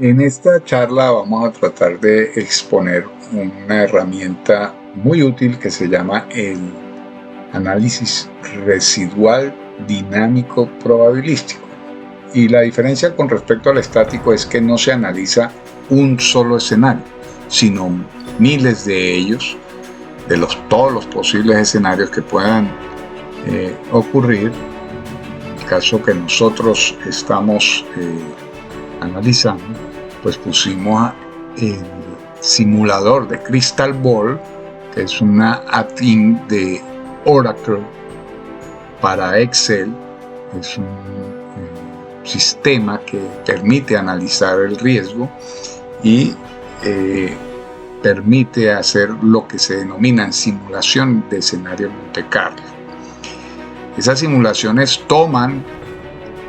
En esta charla vamos a tratar de exponer una herramienta muy útil que se llama el análisis residual dinámico probabilístico. Y la diferencia con respecto al estático es que no se analiza un solo escenario, sino miles de ellos, de todos los posibles escenarios que puedan ocurrir. En el caso que nosotros estamos analizando, pues pusimos el simulador de Crystal Ball, que es una add-in de Oracle para Excel. Es un sistema que permite analizar el riesgo y permite hacer lo que se denomina simulación de escenario Monte Carlo. Esas simulaciones toman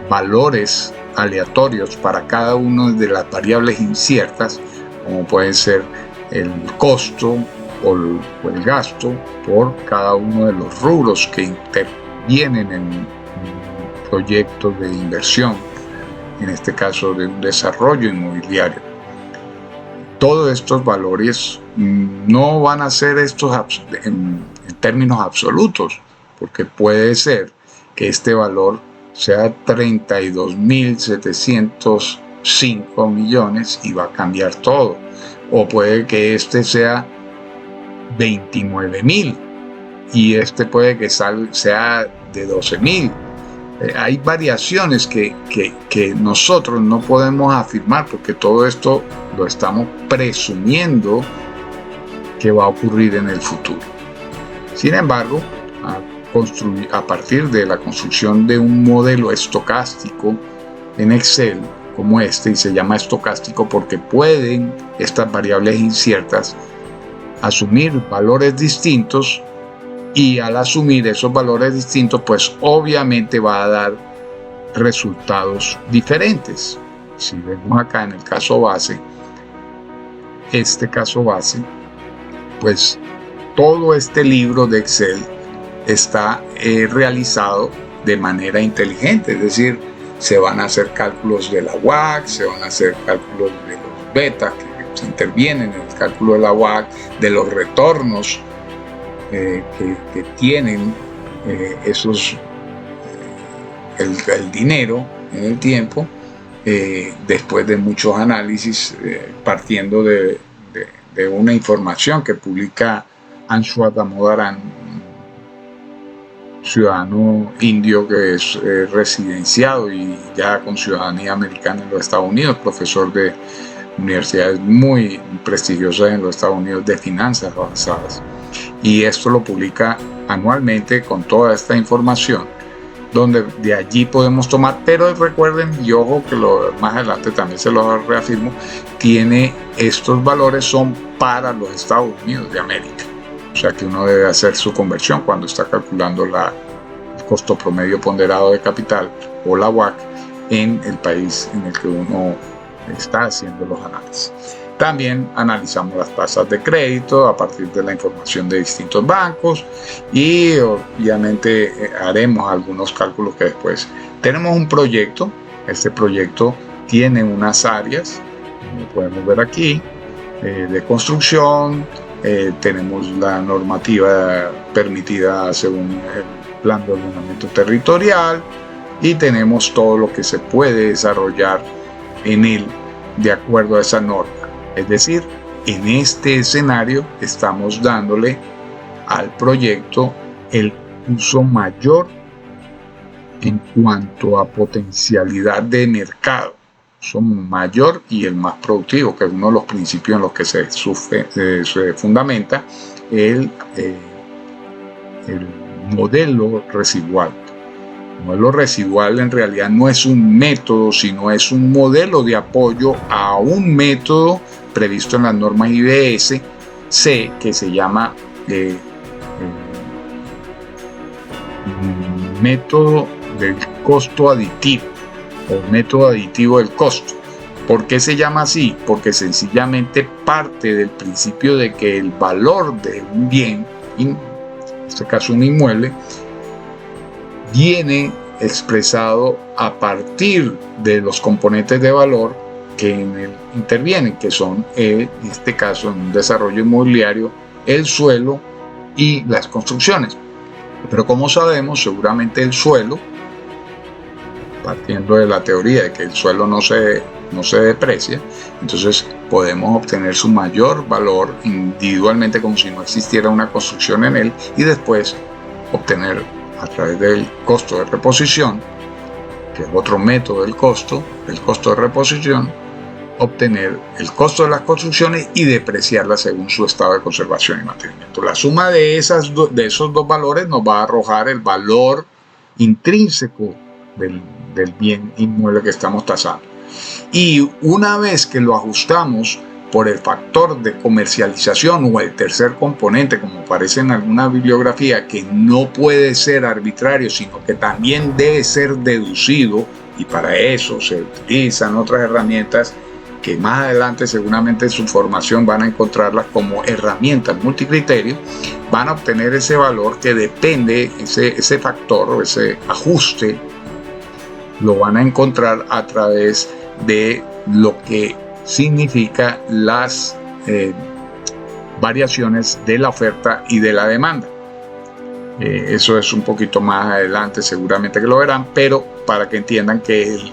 valores aleatorios para cada una de las variables inciertas, como pueden ser el costo o el gasto por cada uno de los rubros que intervienen en un proyecto de inversión, en este caso de un desarrollo inmobiliario. Todos estos valores no van a ser estos en términos absolutos, porque puede ser que este valor sea 32.705 millones y va a cambiar todo, o puede que este sea 29.000 y este puede que sea de 12.000. Hay variaciones que nosotros no podemos afirmar, porque todo esto lo estamos presumiendo que va a ocurrir en el futuro. Sin embargo, a partir de la construcción de un modelo estocástico en Excel como este, y se llama estocástico porque pueden estas variables inciertas asumir valores distintos, y al asumir esos valores distintos, pues obviamente va a dar resultados diferentes. Si vemos acá en el caso base, pues todo este libro de Excel está realizado de manera inteligente, es decir, se van a hacer cálculos de la WACC, se van a hacer cálculos de los betas que se intervienen en el cálculo de la WACC, de los retornos que tienen el dinero en el tiempo, después de muchos análisis, partiendo de una información que publica Anshuman Damodaran, ciudadano indio que es residenciado y ya con ciudadanía americana en los Estados Unidos, profesor de universidades muy prestigiosas en los Estados Unidos de finanzas avanzadas. Y esto lo publica anualmente con toda esta información, donde de allí podemos tomar, pero recuerden, y ojo que más adelante también se lo reafirmo, estos valores son para los Estados Unidos de América. O sea que uno debe hacer su conversión cuando está calculando el costo promedio ponderado de capital o la WACC en el país en el que uno está haciendo los análisis. También analizamos las tasas de crédito a partir de la información de distintos bancos y obviamente haremos algunos cálculos que después. Tenemos un proyecto, este proyecto tiene unas áreas, como podemos ver aquí, de construcción. Tenemos la normativa permitida según el plan de ordenamiento territorial y tenemos todo lo que se puede desarrollar en él de acuerdo a esa norma. Es decir, en este escenario estamos dándole al proyecto el uso mayor en cuanto a potencialidad de mercado. Son mayor y el más productivo, que es uno de los principios en los que se fundamenta el modelo residual. El modelo residual en realidad no es un método, sino es un modelo de apoyo a un método previsto en las normas IBS C, que se llama método del costo aditivo o método aditivo del costo. ¿Por qué se llama así? Porque sencillamente parte del principio de que el valor de un bien, en este caso un inmueble, viene expresado a partir de los componentes de valor que intervienen, que son, en este caso, en un desarrollo inmobiliario, el suelo y las construcciones. Pero como sabemos, seguramente el suelo, partiendo de la teoría de que el suelo no se deprecia, entonces podemos obtener su mayor valor individualmente como si no existiera una construcción en él, y después obtener a través del costo de reposición, que es otro método del costo de reposición, obtener el costo de las construcciones y depreciarlas según su estado de conservación y mantenimiento. La suma de esos dos valores nos va a arrojar el valor intrínseco del bien inmueble que estamos tasando. Y una vez que lo ajustamos por el factor de comercialización o el tercer componente, como aparece en alguna bibliografía, que no puede ser arbitrario, sino que también debe ser deducido, y para eso se utilizan otras herramientas que más adelante seguramente en su formación van a encontrarlas como herramientas multicriterio, van a obtener ese valor que depende, ese factor o ese ajuste, lo van a encontrar a través de lo que significa las variaciones de la oferta y de la demanda. Eso es un poquito más adelante, seguramente que lo verán, pero para que entiendan que el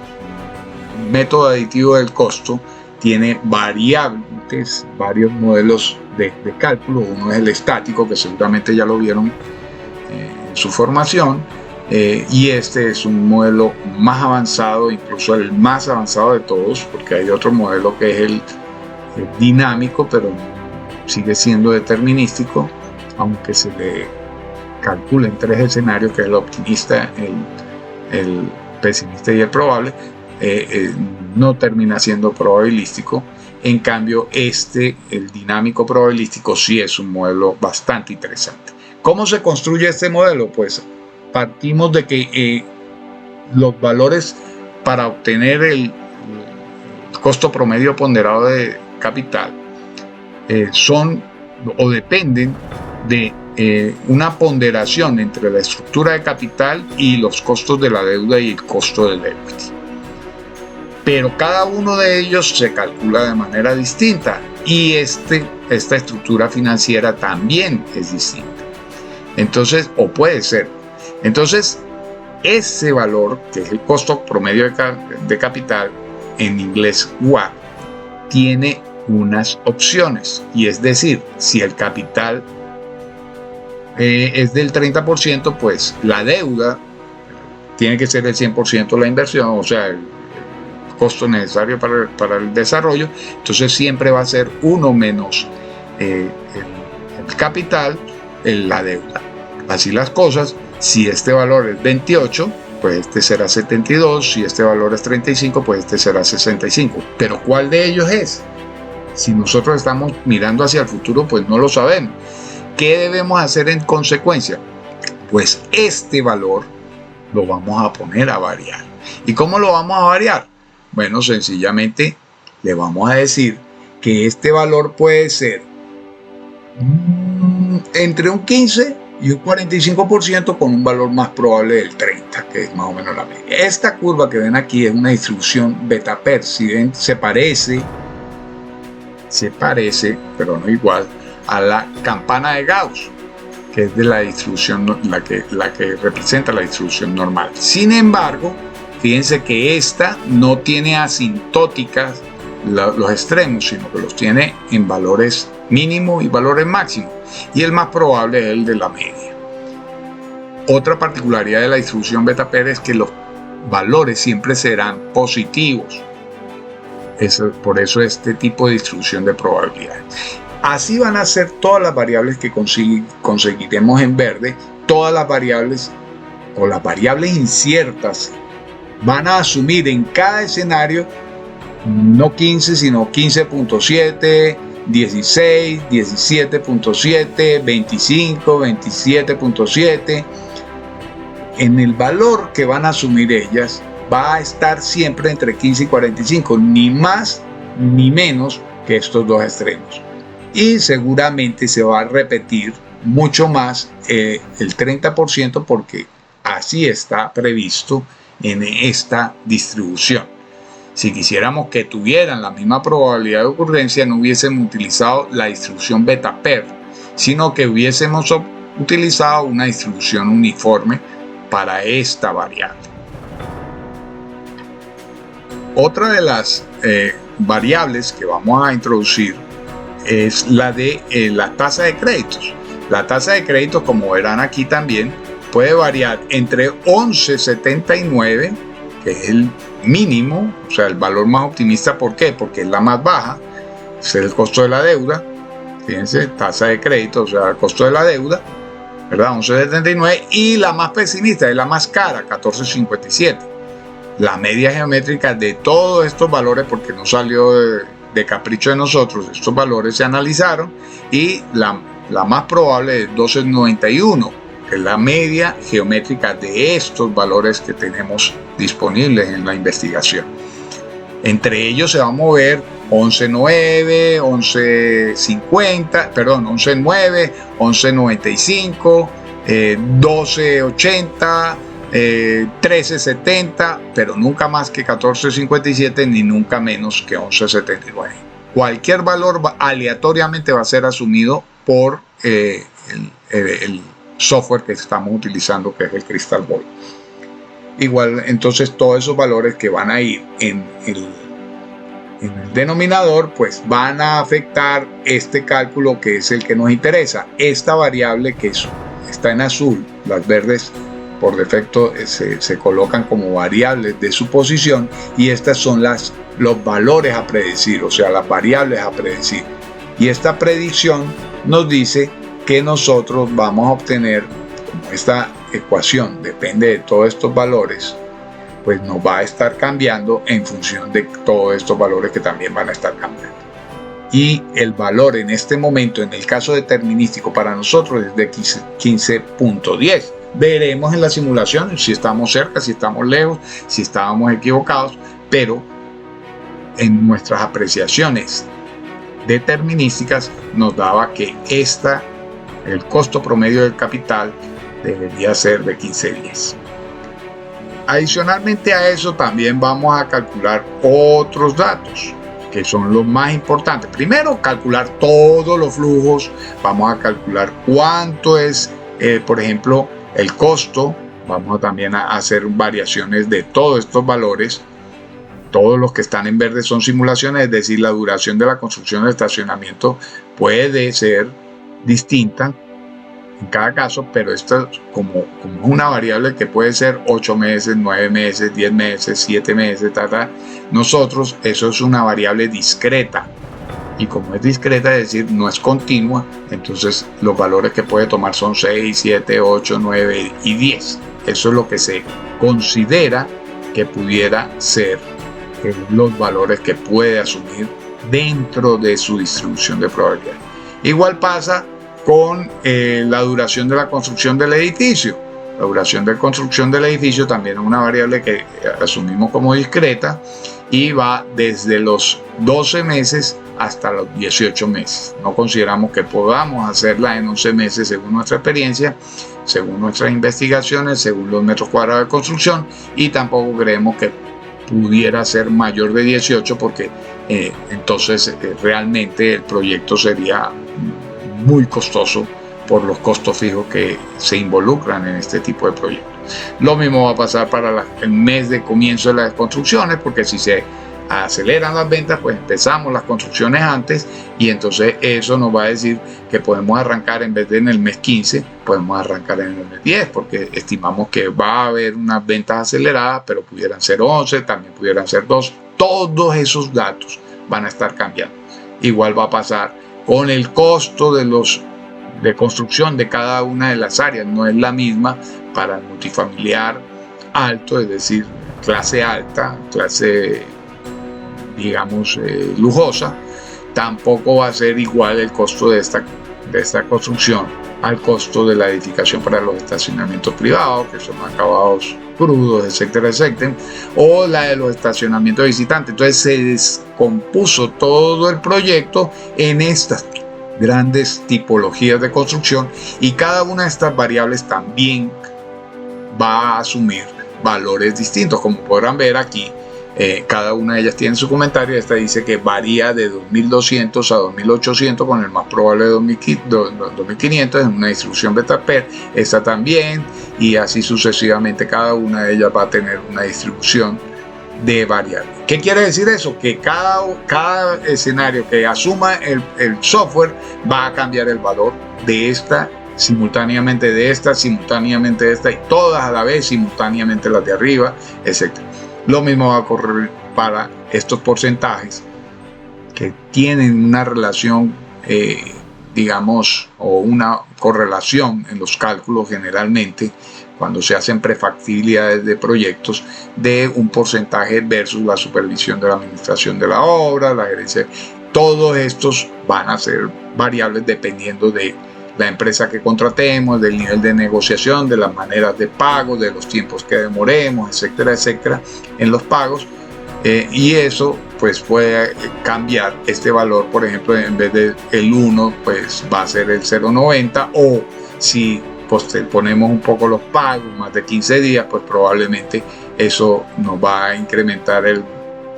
método aditivo del costo tiene variables, varios modelos de cálculo. Uno es el estático, que seguramente ya lo vieron en su formación, y este es un modelo más avanzado, incluso el más avanzado de todos, porque hay otro modelo que es el dinámico, pero sigue siendo determinístico, aunque se le calcula en tres escenarios, que es el optimista, el pesimista y el probable. No termina siendo probabilístico. En cambio, el dinámico probabilístico, sí es un modelo bastante interesante. ¿Cómo se construye este modelo? Pues partimos de que los valores para obtener el costo promedio ponderado de capital son o dependen de una ponderación entre la estructura de capital y los costos de la deuda y el costo del equity. Pero cada uno de ellos se calcula de manera distinta, y esta estructura financiera también es distinta. Entonces, o puede ser. Entonces, ese valor, que es el costo promedio de capital, en inglés WACC, tiene unas opciones, y es decir, si el capital es del 30%, pues la deuda tiene que ser el 100% la inversión, o sea, el costo necesario para el desarrollo. Entonces siempre va a ser 1 menos el capital, la deuda. Así las cosas, si este valor es 28, pues este será 72, si este valor es 35, pues este será 65. Pero ¿cuál de ellos es? Si nosotros estamos mirando hacia el futuro, pues no lo sabemos. ¿Qué debemos hacer en consecuencia? Pues este valor lo vamos a poner a variar. ¿Y cómo lo vamos a variar? Bueno, sencillamente le vamos a decir que este valor puede ser entre un 15 y un 45%, con un valor más probable del 30%, que es más o menos la media. Esta curva que ven aquí es una distribución beta-PER. Si ven, se parece, pero no igual, a la campana de Gauss, que es de la distribución, la que representa la distribución normal. Sin embargo, fíjense que esta no tiene asintóticas los extremos, sino que los tiene en valores mínimos y valores máximos, y el más probable es el de la media. Otra particularidad de la distribución beta-PER es que los valores siempre serán positivos. Por eso este tipo de distribución de probabilidades. Así van a ser todas las variables que conseguiremos en verde. Todas las variables o las variables inciertas van a asumir en cada escenario no 15, sino 15.7, 16, 17.7, 25, 27.7. En el valor que van a asumir ellas va a estar siempre entre 15 y 45, ni más ni menos que estos dos extremos. Y seguramente se va a repetir mucho más el 30%, porque así está previsto en esta distribución. Si quisiéramos que tuvieran la misma probabilidad de ocurrencia, no hubiésemos utilizado la distribución beta-PER, sino que hubiésemos utilizado una distribución uniforme para esta variable. Otra de las variables que vamos a introducir es la de la tasa de créditos. La tasa de créditos, como verán aquí también, puede variar entre 11.79, que es el mínimo, o sea, el valor más optimista. ¿Por qué? Porque es la más baja, es el costo de la deuda. Fíjense, tasa de crédito, o sea, el costo de la deuda, ¿verdad? 11.79, y la más pesimista es la más cara, 14.57. La media geométrica de todos estos valores, porque no salió de capricho de nosotros, estos valores se analizaron y la más probable es 12.91, que es la media geométrica de estos valores que tenemos disponibles en la investigación. Entre ellos se va a mover 11.9, 11.50, perdón, 11.9, 11.95, 12.80, 13.70, pero nunca más que 14.57 ni nunca menos que 11.79. Cualquier valor aleatoriamente va a ser asumido por el software que estamos utilizando, que es el Crystal Ball. Igual, entonces todos esos valores que van a ir en el denominador, pues van a afectar este cálculo, que es el que nos interesa. Esta variable que está en azul, las verdes por defecto se colocan como variables de suposición, y estas son los valores a predecir, o sea, las variables a predecir. Y esta predicción nos dice que nosotros vamos a obtener, como esta ecuación depende de todos estos valores, pues nos va a estar cambiando en función de todos estos valores que también van a estar cambiando. Y el valor en este momento, en el caso determinístico para nosotros, es de 15.10. Veremos en la simulación si estamos cerca, si estamos lejos, si estábamos equivocados, pero en nuestras apreciaciones determinísticas nos daba que el costo promedio del capital debería ser de 15.10. Adicionalmente a eso, también vamos a calcular otros datos que son los más importantes. Primero, calcular todos los flujos. Vamos a calcular cuánto es, por ejemplo, el costo. Vamos también a hacer variaciones de todos estos valores. Todos los que están en verde son simulaciones, es decir, la duración de la construcción del estacionamiento puede ser distinta en cada caso, pero esta como una variable que puede ser 8 meses, 9 meses, 10 meses, 7 meses, nosotros, eso es una variable discreta, y como es discreta, es decir, no es continua, entonces los valores que puede tomar son 6, 7, 8, 9 y 10. Eso es lo que se considera que pudiera ser los valores que puede asumir dentro de su distribución de probabilidad. Igual pasa con la duración de la construcción del edificio. La duración de construcción del edificio también es una variable que asumimos como discreta y va desde los 12 meses hasta los 18 meses. No consideramos que podamos hacerla en 11 meses según nuestra experiencia, según nuestras investigaciones, según los metros cuadrados de construcción, y tampoco creemos que pudiera ser mayor de 18 porque entonces realmente el proyecto sería muy costoso por los costos fijos que se involucran en este tipo de proyectos. Lo mismo va a pasar para el mes de comienzo de las construcciones, porque si se aceleran las ventas, pues empezamos las construcciones antes, y entonces eso nos va a decir que podemos arrancar, en vez de en el mes 15, podemos arrancar en el mes 10, porque estimamos que va a haber unas ventas aceleradas, pero pudieran ser 11, también pudieran ser 12. Todos esos datos van a estar cambiando. Igual va a pasar con el costo de construcción de cada una de las áreas. No es la misma para el multifamiliar alto, es decir, clase alta, clase, digamos, lujosa. Tampoco va a ser igual el costo de esta construcción al costo de la edificación para los estacionamientos privados, que son acabados crudos, etcétera, etcétera, o la de los estacionamientos visitantes. Entonces se descompuso todo el proyecto en estas grandes tipologías de construcción, y cada una de estas variables también va a asumir valores distintos. Como podrán ver aquí, Cada una de ellas tiene su comentario. Esta dice que varía de 2200 a 2800 con el más probable de 2500 en una distribución beta-pair. Esta también, y así sucesivamente. Cada una de ellas va a tener una distribución de variables. ¿Qué quiere decir eso? Que cada escenario que asuma el software va a cambiar el valor de esta, simultáneamente de esta, simultáneamente de esta, y todas a la vez, simultáneamente las de arriba, etc. Lo mismo va a ocurrir para estos porcentajes que tienen una relación, digamos, o una correlación en los cálculos generalmente, cuando se hacen prefactibilidades de proyectos, de un porcentaje versus la supervisión de la administración de la obra, la gerencia. Todos estos van a ser variables dependiendo de la empresa que contratemos, del nivel de negociación, de las maneras de pago, de los tiempos que demoremos, etcétera, etcétera, en los pagos. Y eso pues puede cambiar este valor. Por ejemplo, en vez de el 1 pues va a ser el 0,90, o si ponemos un poco los pagos, más de 15 días, pues probablemente eso nos va a incrementar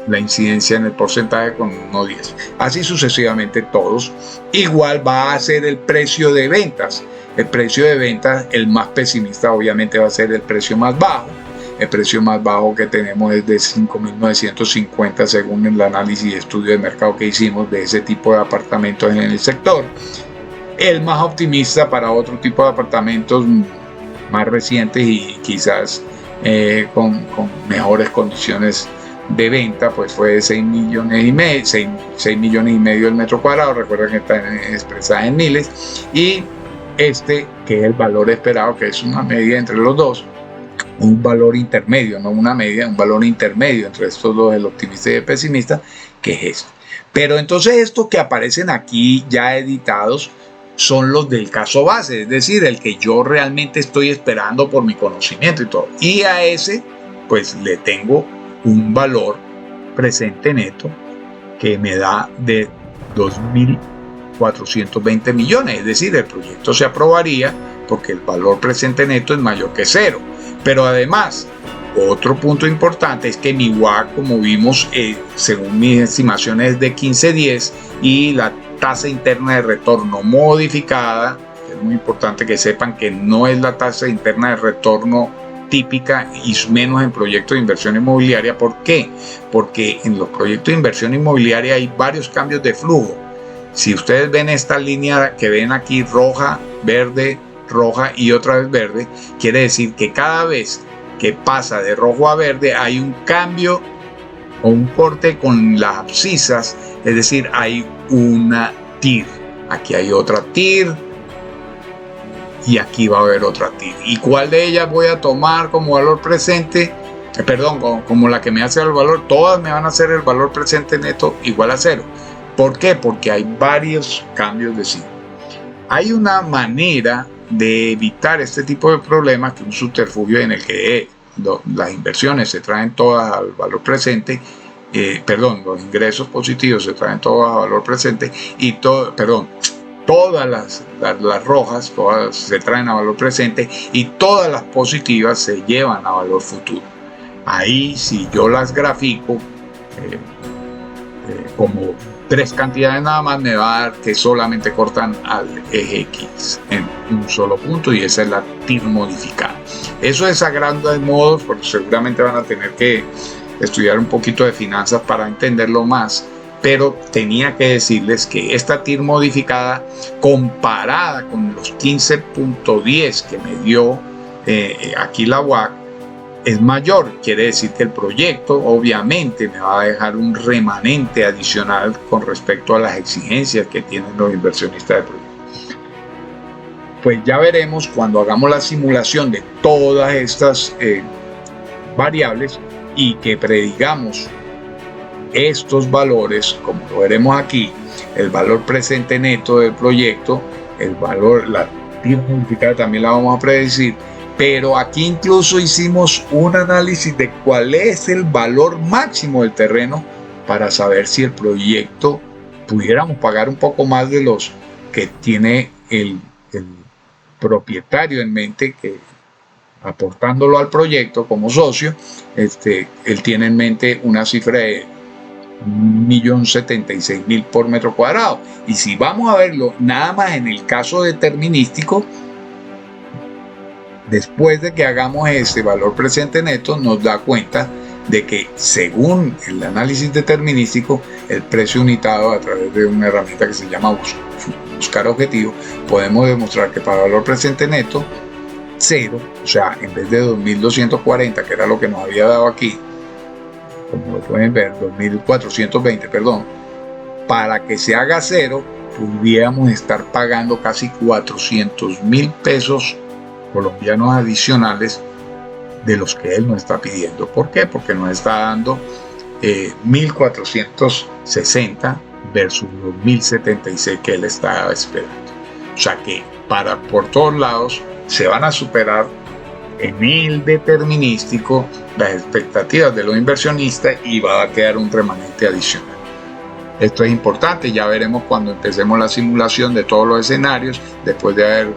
la incidencia en el porcentaje con 1,10. Así sucesivamente todos. Igual va a ser el precio de ventas. El precio de ventas, el más pesimista obviamente va a ser el precio más bajo. El precio más bajo que tenemos es de 5.950 según el análisis y estudio de mercado que hicimos de ese tipo de apartamentos en el sector. El más optimista para otro tipo de apartamentos más recientes y quizás con mejores condiciones de venta, pues fue de 6 millones y medio el metro cuadrado. Recuerden que está expresada en miles. Y este, que es el valor esperado, que es una media entre los dos, un valor intermedio, no una media, un valor intermedio entre estos dos, el optimista y el pesimista, que es este. Pero entonces estos que aparecen aquí ya editados son los del caso base, es decir, el que yo realmente estoy esperando por mi conocimiento y todo. Y a ese pues le tengo un valor presente neto que me da de 2.420 millones, es decir, el proyecto se aprobaría porque el valor presente neto es mayor que cero. Pero además, otro punto importante es que mi WACC, como vimos, según mis estimaciones, es de 15.10 y la tasa interna de retorno modificada, es muy importante que sepan que no es la tasa interna de retorno típica y menos en proyectos de inversión inmobiliaria. ¿Por qué? Porque en los proyectos de inversión inmobiliaria hay varios cambios de flujo. Si ustedes ven esta línea que ven aquí, roja, verde, roja y otra vez verde, quiere decir que cada vez que pasa de rojo a verde hay un cambio o un corte con las abscisas, es decir, hay una TIR. Aquí hay otra TIR y aquí va a haber otra TIR. ¿Y cuál de ellas voy a tomar como valor presente? Como la que me hace el valor, todas me van a hacer el valor presente neto igual a cero. ¿Por qué? Porque hay varios cambios de signo. Hay una manera de evitar este tipo de problemas, que un subterfugio en el que las inversiones se traen todas al valor presente, los ingresos positivos se traen todos a valor presente y todas las rojas todas se traen a valor presente y todas las positivas se llevan a valor futuro. Ahí, si yo las grafico como tres cantidades nada más, me va a dar que solamente cortan al eje X en un solo punto, y esa es la TIR modificada. Eso es a grandes modos, porque seguramente van a tener que estudiar un poquito de finanzas para entenderlo más, pero tenía que decirles que esta TIR modificada, comparada con los 15.10 que me dio aquí la UAC, es mayor. Quiere decir que el proyecto obviamente me va a dejar un remanente adicional con respecto a las exigencias que tienen los inversionistas de proyectos. Pues ya veremos cuando hagamos la simulación de todas estas variables y que predigamos estos valores, como lo veremos aquí, el valor presente neto del proyecto, el valor, la TIR modificada también la vamos a predecir. Pero aquí incluso hicimos un análisis de cuál es el valor máximo del terreno para saber si el proyecto pudiéramos pagar un poco más de los que tiene el propietario en mente, que aportándolo al proyecto como socio, él tiene en mente una cifra de 1.076.000 por metro cuadrado. Y si vamos a verlo nada más en el caso determinístico, después de que hagamos ese valor presente neto, nos da cuenta de que según el análisis determinístico, el precio unitado a través de una herramienta que se llama buscar objetivo, podemos demostrar que para valor presente neto, 0, o sea, en vez de 2.240, que era lo que nos había dado aquí, como lo pueden ver, 2.420, perdón, para que se haga 0, podríamos estar pagando casi 400.000 pesos colombianos adicionales de los que él nos está pidiendo. ¿Por qué? Porque nos está dando 1.460 versus los 1.076 que él estaba esperando. O sea que por todos lados se van a superar en el determinístico las expectativas de los inversionistas y va a quedar un remanente adicional. Esto es importante, ya veremos cuando empecemos la simulación de todos los escenarios, después de haber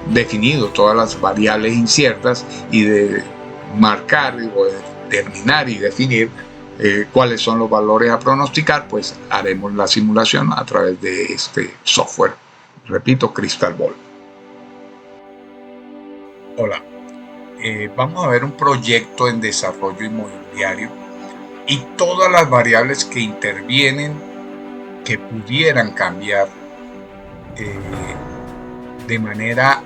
definido todas las variables inciertas y de marcar o de determinar y definir cuáles son los valores a pronosticar, pues haremos la simulación a través de este software, repito, Crystal Ball. Hola, vamos a ver un proyecto en desarrollo inmobiliario y todas las variables que intervienen que pudieran cambiar de manera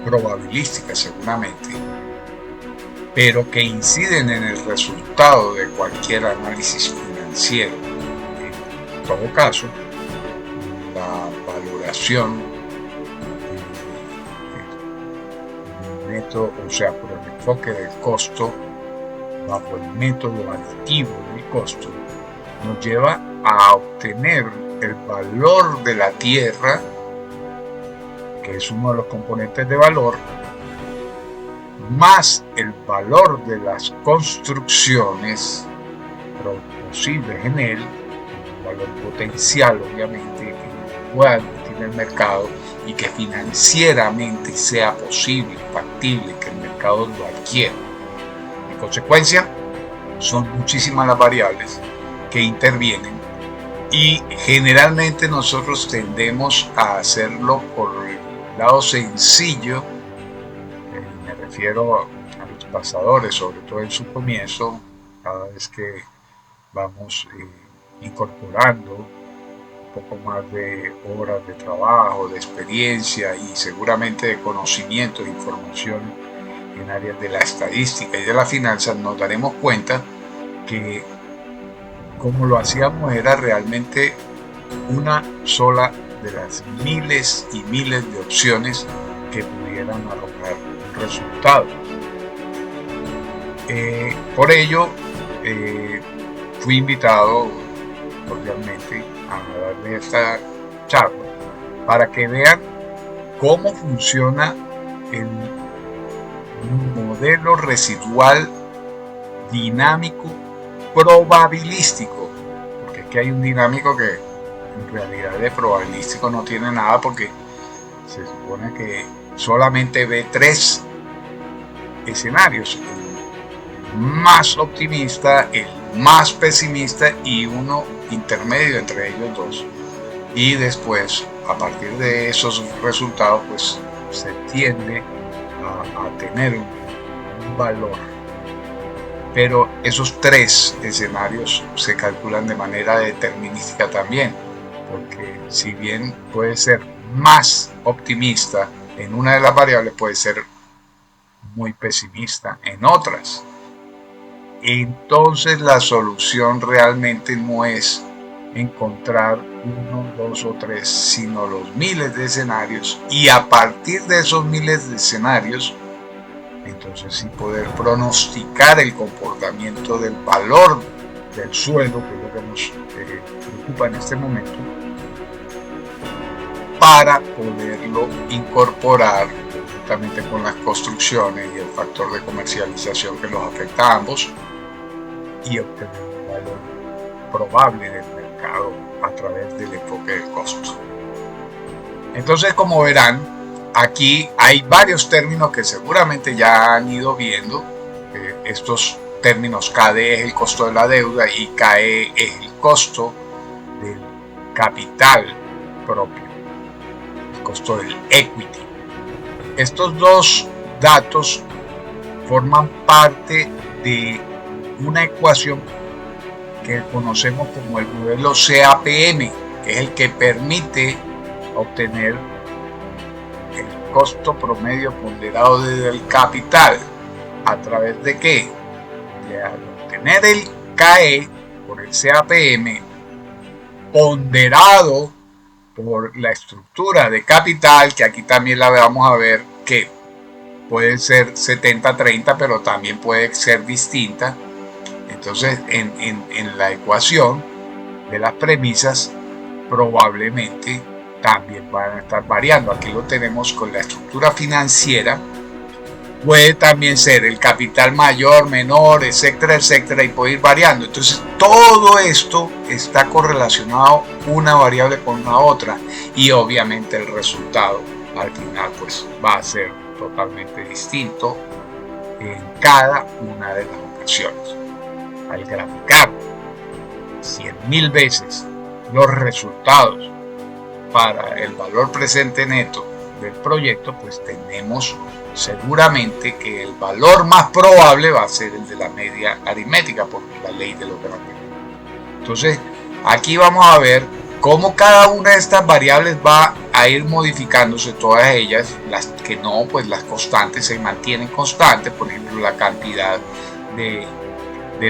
probabilística seguramente, pero que inciden en el resultado de cualquier análisis financiero. En todo caso, la valoración método, o sea, por el enfoque del costo bajo el método aditivo del costo, nos lleva a obtener el valor de la tierra, que es uno de los componentes de valor, más el valor de las construcciones posibles en él, el valor potencial obviamente que pueda admitir el mercado y que financieramente sea posible, factible que el mercado lo adquiera. En consecuencia, son muchísimas las variables que intervienen y generalmente nosotros tendemos a hacerlo por el lado sencillo. Me refiero a los pasadores, sobre todo en su comienzo, cada vez que vamos incorporando un poco más de horas de trabajo, de experiencia y seguramente de conocimiento e información en áreas de la estadística y de las finanzas, nos daremos cuenta que como lo hacíamos era realmente una sola de las miles y miles de opciones que pudieran arrojar un resultado. Por ello, fui invitado cordialmente a darle esta charla para que vean cómo funciona el modelo residual dinámico probabilístico, porque es que hay un dinámico que en realidad de probabilístico no tiene nada, porque se supone que solamente ve 3 escenarios, el más optimista, el más pesimista y uno intermedio entre ellos dos, y después a partir de esos resultados pues se tiende a tener un valor, pero esos 3 escenarios se calculan de manera determinística también, porque si bien puede ser más optimista en una de las variables, puede ser muy pesimista en otras. Entonces la solución realmente no es encontrar 1, 2 o 3, sino los miles de escenarios, y a partir de esos miles de escenarios entonces sí poder pronosticar el comportamiento del valor del suelo, que es lo que nos preocupa en este momento, para poderlo incorporar juntamente con las construcciones y el factor de comercialización que los afecta a ambos, y obtener un valor probable del mercado a través del enfoque del costo. Entonces, como verán, aquí hay varios términos que seguramente ya han ido viendo. Estos términos: KD es el costo de la deuda y KE es el costo del capital propio, el costo del equity. Estos dos datos forman parte de una ecuación que conocemos como el modelo CAPM, que es el que permite obtener el costo promedio ponderado del capital. ¿A través de qué? De al obtener el KE por el CAPM ponderado por la estructura de capital, que aquí también la vamos a ver, que puede ser 70-30, pero también puede ser distinta. Entonces, en la ecuación de las premisas, probablemente también van a estar variando. Aquí lo tenemos con la estructura financiera. Puede también ser el capital mayor, menor, etcétera, etcétera, y puede ir variando. Entonces, todo esto está correlacionado una variable con la otra, y obviamente el resultado al final pues va a ser totalmente distinto en cada una de las operaciones. Al graficar 100.000 veces los resultados para el valor presente neto del proyecto, pues tenemos seguramente que el valor más probable va a ser el de la media aritmética, por la ley de los grandes. Entonces, aquí vamos a ver cómo cada una de estas variables va a ir modificándose, todas ellas. Las que no, pues las constantes se mantienen constantes. Por ejemplo, la cantidad de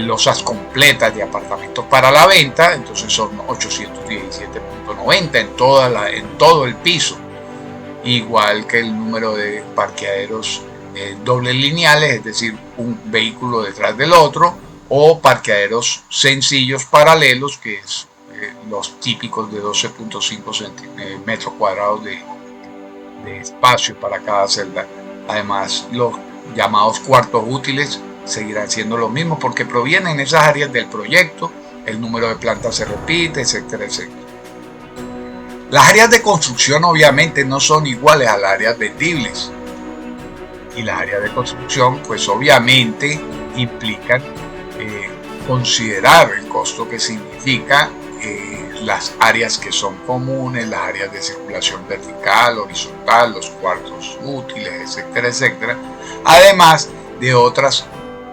losas completas de apartamentos para la venta, entonces son 817.90 en todo el piso, igual que el número de parqueaderos dobles lineales, es decir, un vehículo detrás del otro, o parqueaderos sencillos paralelos, que es los típicos de 12.5 metros cuadrados de espacio para cada celda. Además, los llamados cuartos útiles seguirán siendo lo mismo porque provienen esas áreas del proyecto, el número de plantas se repite, etcétera, etcétera. Las áreas de construcción obviamente no son iguales a las áreas vendibles, y las áreas de construcción pues obviamente implican considerar el costo que significa las áreas que son comunes, las áreas de circulación vertical, horizontal, los cuartos útiles, etcétera, etcétera, además de otras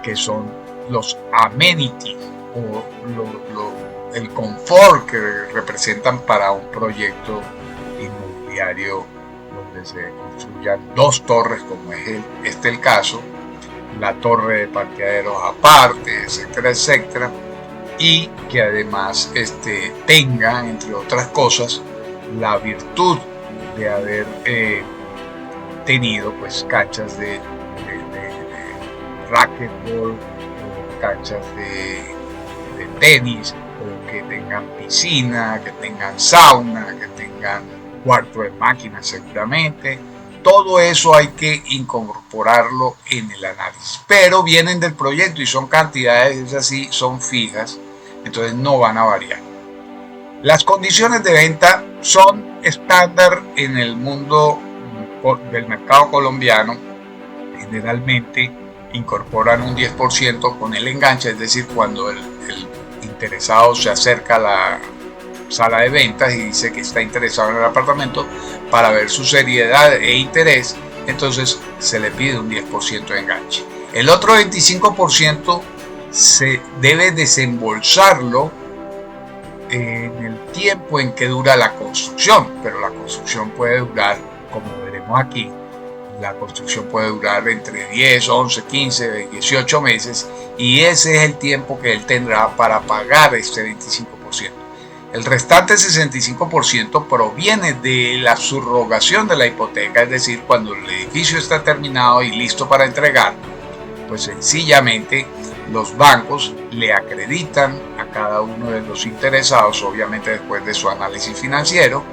que son los amenities o el confort que representan para un proyecto inmobiliario donde se construyan dos torres, como es el caso, la torre de parqueaderos aparte, etcétera, etcétera, y que además tenga, entre otras cosas, la virtud de haber tenido pues canchas de racquetball, o canchas de tenis, o que tengan piscina, que tengan sauna, que tengan cuarto de máquinas seguramente. Todo eso hay que incorporarlo en el análisis, pero vienen del proyecto y son cantidades así, son fijas, entonces no van a variar. Las condiciones de venta son estándar en el mundo del mercado colombiano. Generalmente incorporan un 10% con el enganche, es decir, cuando el interesado se acerca a la sala de ventas y dice que está interesado en el apartamento, para ver su seriedad e interés, entonces se le pide un 10% de enganche. El otro 25% se debe desembolsarlo en el tiempo en que dura la construcción, pero la construcción puede durar, como veremos aquí, la construcción puede durar entre 10, 11, 15, 18 meses, y ese es el tiempo que él tendrá para pagar este 25%. El restante 65% proviene de la subrogación de la hipoteca, es decir, cuando el edificio está terminado y listo para entregar, pues sencillamente los bancos le acreditan a cada uno de los interesados, obviamente después de su análisis financiero,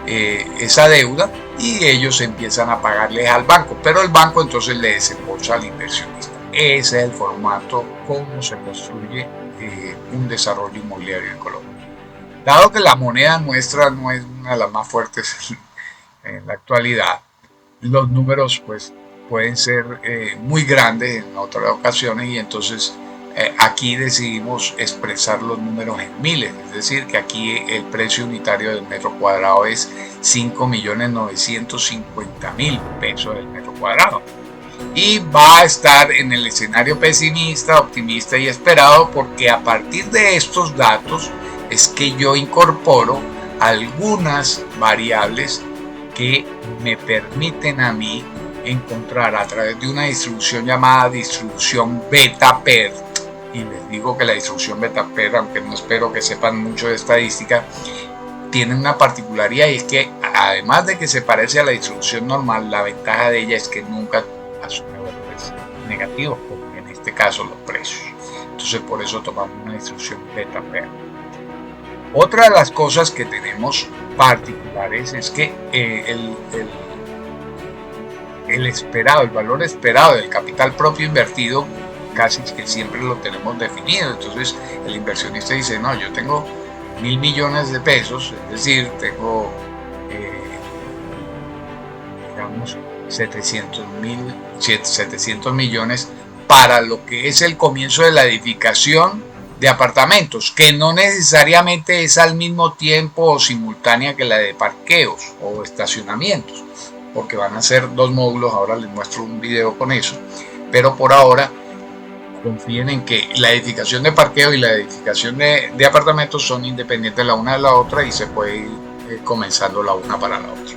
esa deuda, y ellos empiezan a pagarles al banco, pero el banco entonces le desembolsa al inversionista. Ese es el formato como se construye un desarrollo inmobiliario en Colombia. Dado que la moneda nuestra no es una de las más fuertes en la actualidad, los números pues pueden ser muy grandes en otras ocasiones, y entonces aquí decidimos expresar los números en miles, es decir, que aquí el precio unitario del metro cuadrado es 5.950.000 pesos del metro cuadrado. Y va a estar en el escenario pesimista, optimista y esperado, porque a partir de estos datos es que yo incorporo algunas variables que me permiten a mí encontrar a través de una distribución llamada distribución beta-PERT. Y les digo que la distribución beta-PERT, aunque no espero que sepan mucho de estadística, tiene una particularidad, y es que además de que se parece a la distribución normal, la ventaja de ella es que nunca asume valores negativos, como en este caso los precios. Entonces por eso tomamos una distribución beta-PERT. Otra de las cosas que tenemos particulares es que el valor esperado del capital propio invertido casi que siempre lo tenemos definido. Entonces el inversionista dice, no, yo tengo 1.000 millones de pesos, es decir, tengo digamos 700 millones para lo que es el comienzo de la edificación de apartamentos, que no necesariamente es al mismo tiempo o simultánea que la de parqueos o estacionamientos, porque van a ser dos módulos. Ahora les muestro un video con eso, pero por ahora confíen en que la edificación de parqueo y la edificación de apartamentos son independientes la una de la otra, y se puede ir comenzando la una para la otra.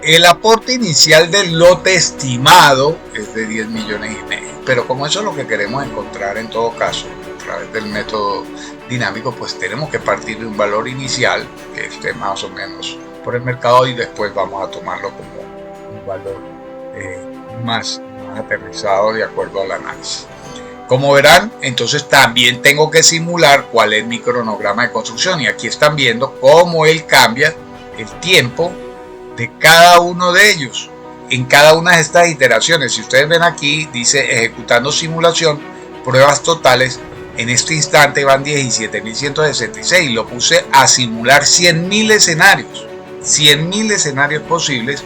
El aporte inicial del lote estimado es de 10,5 millones, pero como eso es lo que queremos encontrar en todo caso a través del método dinámico, pues tenemos que partir de un valor inicial que esté más o menos por el mercado, y después vamos a tomarlo como un valor más aterrizado de acuerdo al análisis. Como verán, entonces también tengo que simular cuál es mi cronograma de construcción, y aquí están viendo cómo él cambia el tiempo de cada uno de ellos en cada una de estas iteraciones. Si ustedes ven aquí, dice ejecutando simulación, pruebas totales. En este instante van 17.166. Lo puse a simular 100.000 escenarios. 100.000 escenarios posibles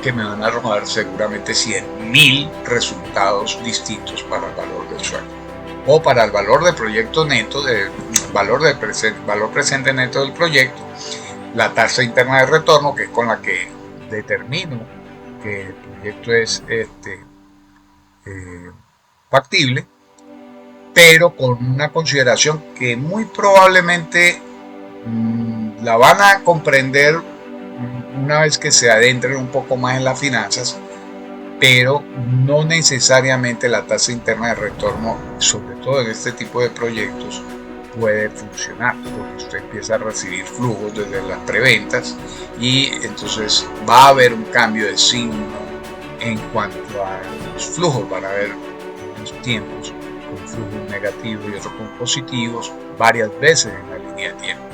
que me van a arrojar seguramente 100.000 resultados distintos para el valor del suelo, o para el valor de proyecto neto, valor presente neto del proyecto, la tasa interna de retorno, que es con la que determino que el proyecto es factible, pero con una consideración que muy probablemente la van a comprender una vez que se adentren un poco más en las finanzas, pero no necesariamente la tasa interna de retorno, sobre todo en este tipo de proyectos, puede funcionar, porque usted empieza a recibir flujos desde las preventas, y entonces va a haber un cambio de signo en cuanto a los flujos. Van a haber unos tiempos con flujos negativos y otros con positivos varias veces en la línea de tiempo.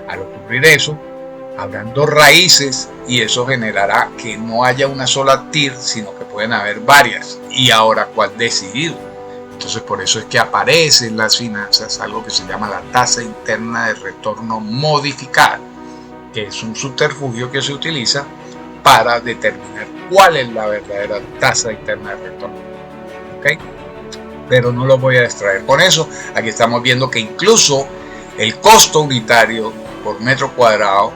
Al ocurrir eso, habrán dos raíces, y eso generará que no haya una sola TIR, sino que pueden haber varias. Y ahora, ¿cuál decidir? Entonces por eso es que aparece en las finanzas algo que se llama la tasa interna de retorno modificada, que es un subterfugio que se utiliza para determinar cuál es la verdadera tasa interna de retorno. ¿Okay? Pero no lo voy a extraer con eso. Aquí estamos viendo que incluso el costo unitario por metro cuadrado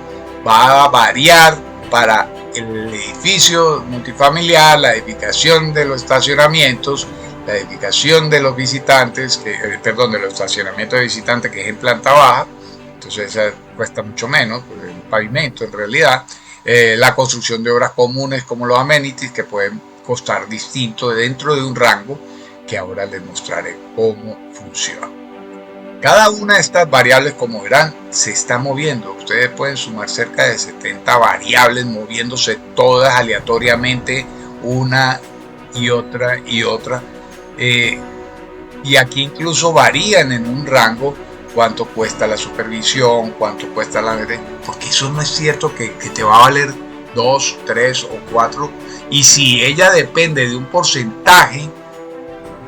va a variar para el edificio multifamiliar, la edificación de los estacionamientos, la edificación de los visitantes, de los estacionamientos de visitantes, que es en planta baja. Entonces esa cuesta mucho menos, pues el pavimento en realidad. La construcción de obras comunes como los amenities, que pueden costar distinto dentro de un rango que ahora les mostraré cómo funciona. Cada una de estas variables, como verán, se está moviendo. Ustedes pueden sumar cerca de 70 variables moviéndose todas aleatoriamente, una y otra y otra. Y aquí incluso varían en un rango cuánto cuesta la supervisión, cuánto cuesta la ADD, porque eso no es cierto que te va a valer 2, 3 o 4, y si ella depende de un porcentaje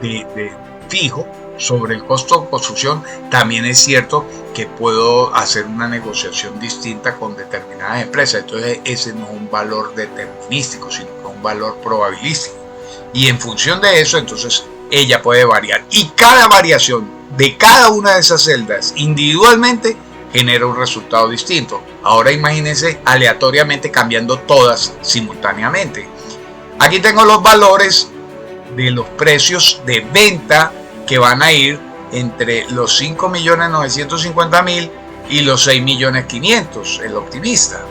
de fijo, sobre el costo de construcción, también es cierto que puedo hacer una negociación distinta con determinadas empresas. Entonces ese no es un valor determinístico, sino que es un valor probabilístico. Y en función de eso, entonces ella puede variar. Y cada variación de cada una de esas celdas individualmente genera un resultado distinto. Ahora imagínense aleatoriamente cambiando todas simultáneamente. Aquí tengo los valores de los precios de venta que van a ir entre los 5.950.000 y los 6.500.000, el optimista.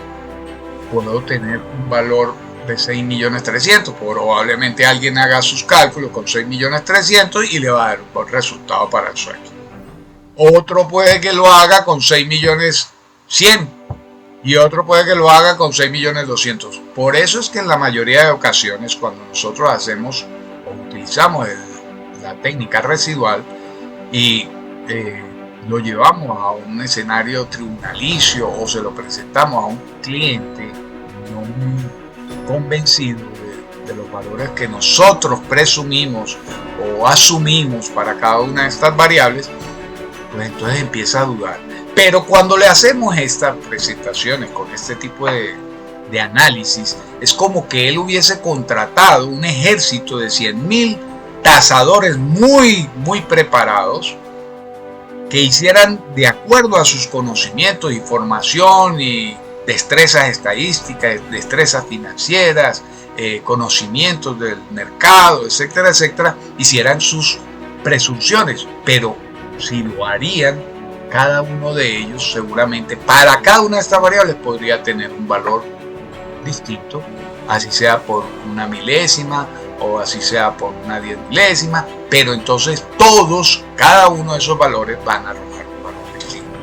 Puedo tener un valor de 6.300.000, probablemente alguien haga sus cálculos con 6.300.000 y le va a dar un buen resultado para el sueldo. Otro puede que lo haga con 6.100.000 y otro puede que lo haga con 6.200.000. Por eso es que en la mayoría de ocasiones, cuando nosotros hacemos o utilizamos la técnica residual y lo llevamos a un escenario tribunalicio o se lo presentamos a un cliente no muy convencido de los valores que nosotros presumimos o asumimos para cada una de estas variables, pues entonces empieza a dudar. Pero cuando le hacemos estas presentaciones con este tipo de análisis, es como que él hubiese contratado un ejército de 100.000 tasadores muy preparados que hicieran de acuerdo a sus conocimientos, información y destrezas estadísticas, destrezas financieras, conocimientos del mercado, etcétera, etcétera, hicieran sus presunciones. Pero si lo harían, cada uno de ellos seguramente para cada una de estas variables podría tener un valor distinto, así sea por una milésima o así sea por una 10 milésima, pero entonces todos, cada uno de esos valores van a arrojar un valor distinto.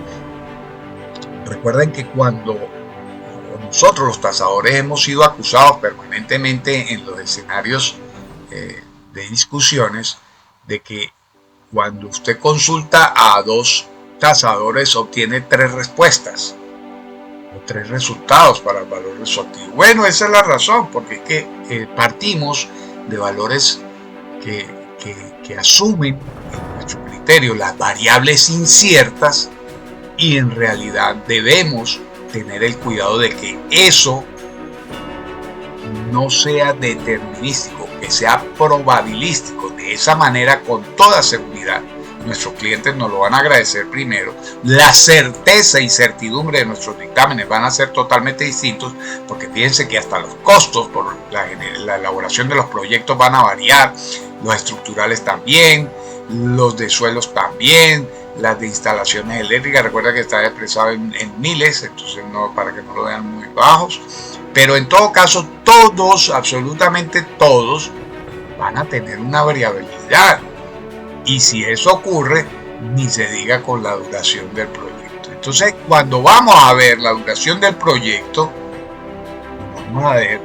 Recuerden que cuando nosotros los tasadores hemos sido acusados permanentemente en los escenarios de discusiones de que cuando usted consulta a dos tasadores obtiene 3 respuestas o 3 resultados para el valor de su activo. Bueno, esa es la razón, porque es que partimos de valores que asumen en nuestro criterio las variables inciertas y en realidad debemos tener el cuidado de que eso no sea determinístico, que sea probabilístico. De esa manera, con toda seguridad, nuestros clientes nos lo van a agradecer primero. La certeza y certidumbre de nuestros dictámenes van a ser totalmente distintos, porque fíjense que hasta los costos por la elaboración de los proyectos van a variar, los estructurales también, los de suelos también, las de instalaciones eléctricas. Recuerda que está expresado en miles, entonces no, para que no lo vean muy bajos. Pero en todo caso, todos, absolutamente todos, van a tener una variabilidad. Y si eso ocurre, ni se diga con la duración del proyecto. Entonces, cuando vamos a ver la duración del proyecto, vamos a ver,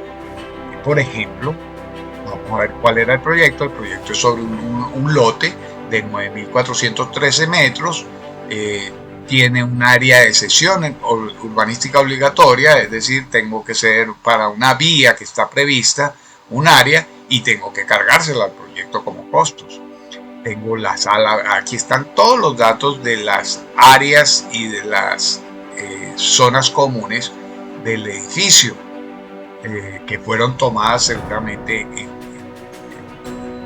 por ejemplo, vamos a ver cuál era el proyecto. El proyecto es sobre un lote de 9.413 metros, tiene un área de cesión urbanística obligatoria, es decir, tengo que ser para una vía que está prevista, un área, y tengo que cargársela al proyecto como costos. Tengo la sala, aquí están todos los datos de las áreas y de las zonas comunes del edificio que fueron tomadas seguramente en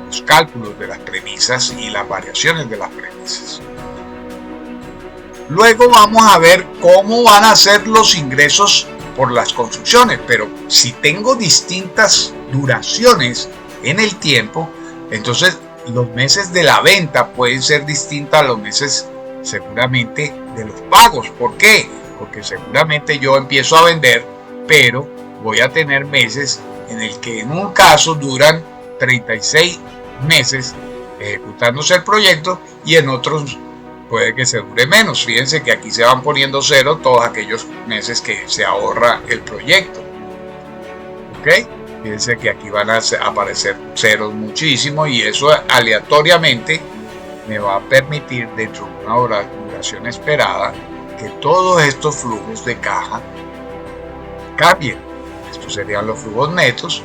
los cálculos de las premisas y las variaciones de las premisas. Luego vamos a ver cómo van a ser los ingresos por las construcciones, pero si tengo distintas duraciones en el tiempo, entonces los meses de la venta pueden ser distintos a los meses seguramente de los pagos. ¿Por qué? Porque seguramente yo empiezo a vender, pero voy a tener meses en el que en un caso duran 36 meses ejecutándose el proyecto y en otros puede que se dure menos. Fíjense que aquí se van poniendo cero todos aquellos meses que se ahorra el proyecto. ¿Ok? Fíjense que aquí van a aparecer ceros muchísimo y eso aleatoriamente me va a permitir, dentro de una duración esperada, que todos estos flujos de caja cambien. Estos serían los flujos netos,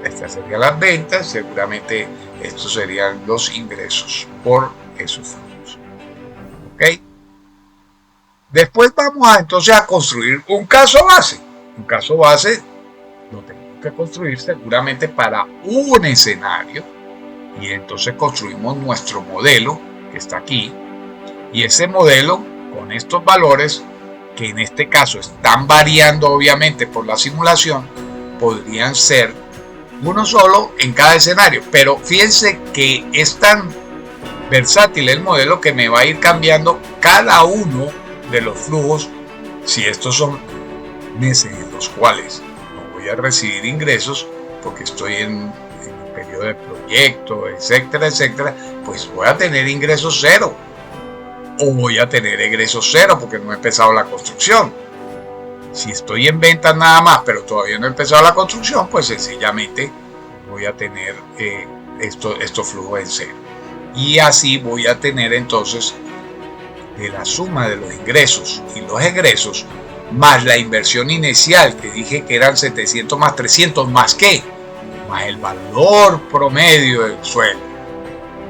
estas serían las ventas, seguramente estos serían los ingresos por esos flujos. ¿Ok? Después vamos entonces a construir un caso base. Un caso base lo tenemos que construir seguramente para un escenario, y entonces construimos nuestro modelo que está aquí, y ese modelo con estos valores que en este caso están variando obviamente por la simulación, podrían ser uno solo en cada escenario, pero fíjense que es tan versátil el modelo que me va a ir cambiando cada uno de los flujos si estos son meses en los cuales no voy a recibir ingresos porque estoy en un periodo de proyecto, etcétera, etcétera, pues voy a tener ingresos cero, o voy a tener egresos cero porque no he empezado la construcción. Si estoy en ventas nada más pero todavía no he empezado la construcción, pues sencillamente voy a tener estos flujos en cero, y así voy a tener entonces de la suma de los ingresos y los egresos más la inversión inicial, que dije que eran 700 más 300 más qué, más el valor promedio del suelo,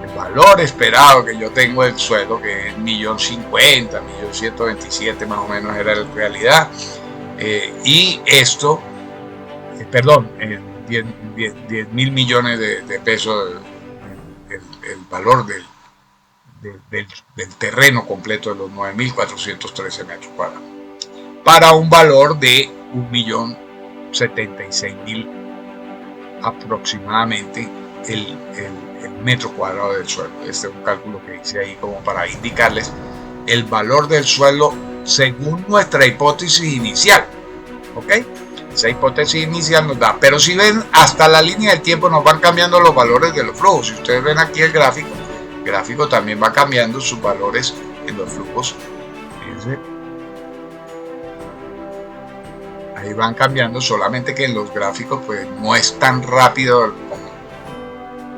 el valor esperado que yo tengo del suelo, que es 1.050.000, 1.127.000 más o menos era la realidad, y esto, perdón, 10.000 millones de pesos, el valor del terreno completo de los 9.413 metros cuadrados, para un valor de 1.076.000 aproximadamente el metro cuadrado del suelo. Este es un cálculo que hice ahí como para indicarles el valor del suelo según nuestra hipótesis inicial. ¿Ok? Esa hipótesis inicial nos da, pero si ven, hasta la línea del tiempo nos van cambiando los valores de los flujos. Si ustedes ven aquí el gráfico también va cambiando sus valores en los flujos. Fíjense, ahí van cambiando, solamente que en los gráficos pues no es tan rápido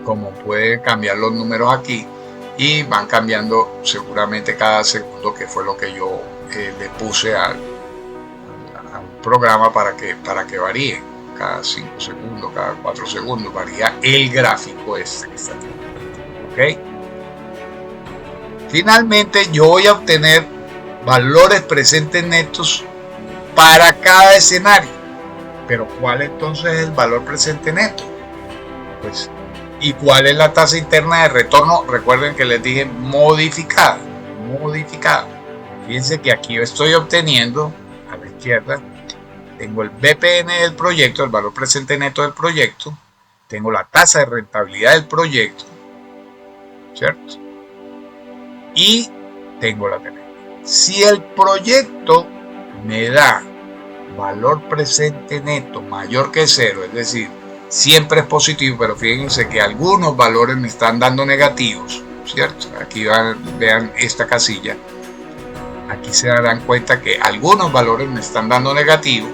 como pueden cambiar los números aquí, y van cambiando seguramente cada segundo, que fue lo que yo le puse al programa para que varíe. Cada 5 segundos, cada 4 segundos varía el gráfico este que está aquí. ¿Ok? Finalmente yo voy a obtener valores presentes netos para cada escenario. Pero ¿cuál entonces es el valor presente neto? Pues, ¿y cuál es la tasa interna de retorno? Recuerden que les dije modificada. Fíjense que aquí yo estoy obteniendo, a la izquierda, tengo el BPN del proyecto, el valor presente neto del proyecto, tengo la tasa de rentabilidad del proyecto, ¿cierto? Y tengo la tenencia. Si el proyecto me da valor presente neto mayor que cero, es decir, siempre es positivo, pero fíjense que algunos valores me están dando negativos, ¿cierto? Aquí vean esta casilla, aquí se darán cuenta que algunos valores me están dando negativos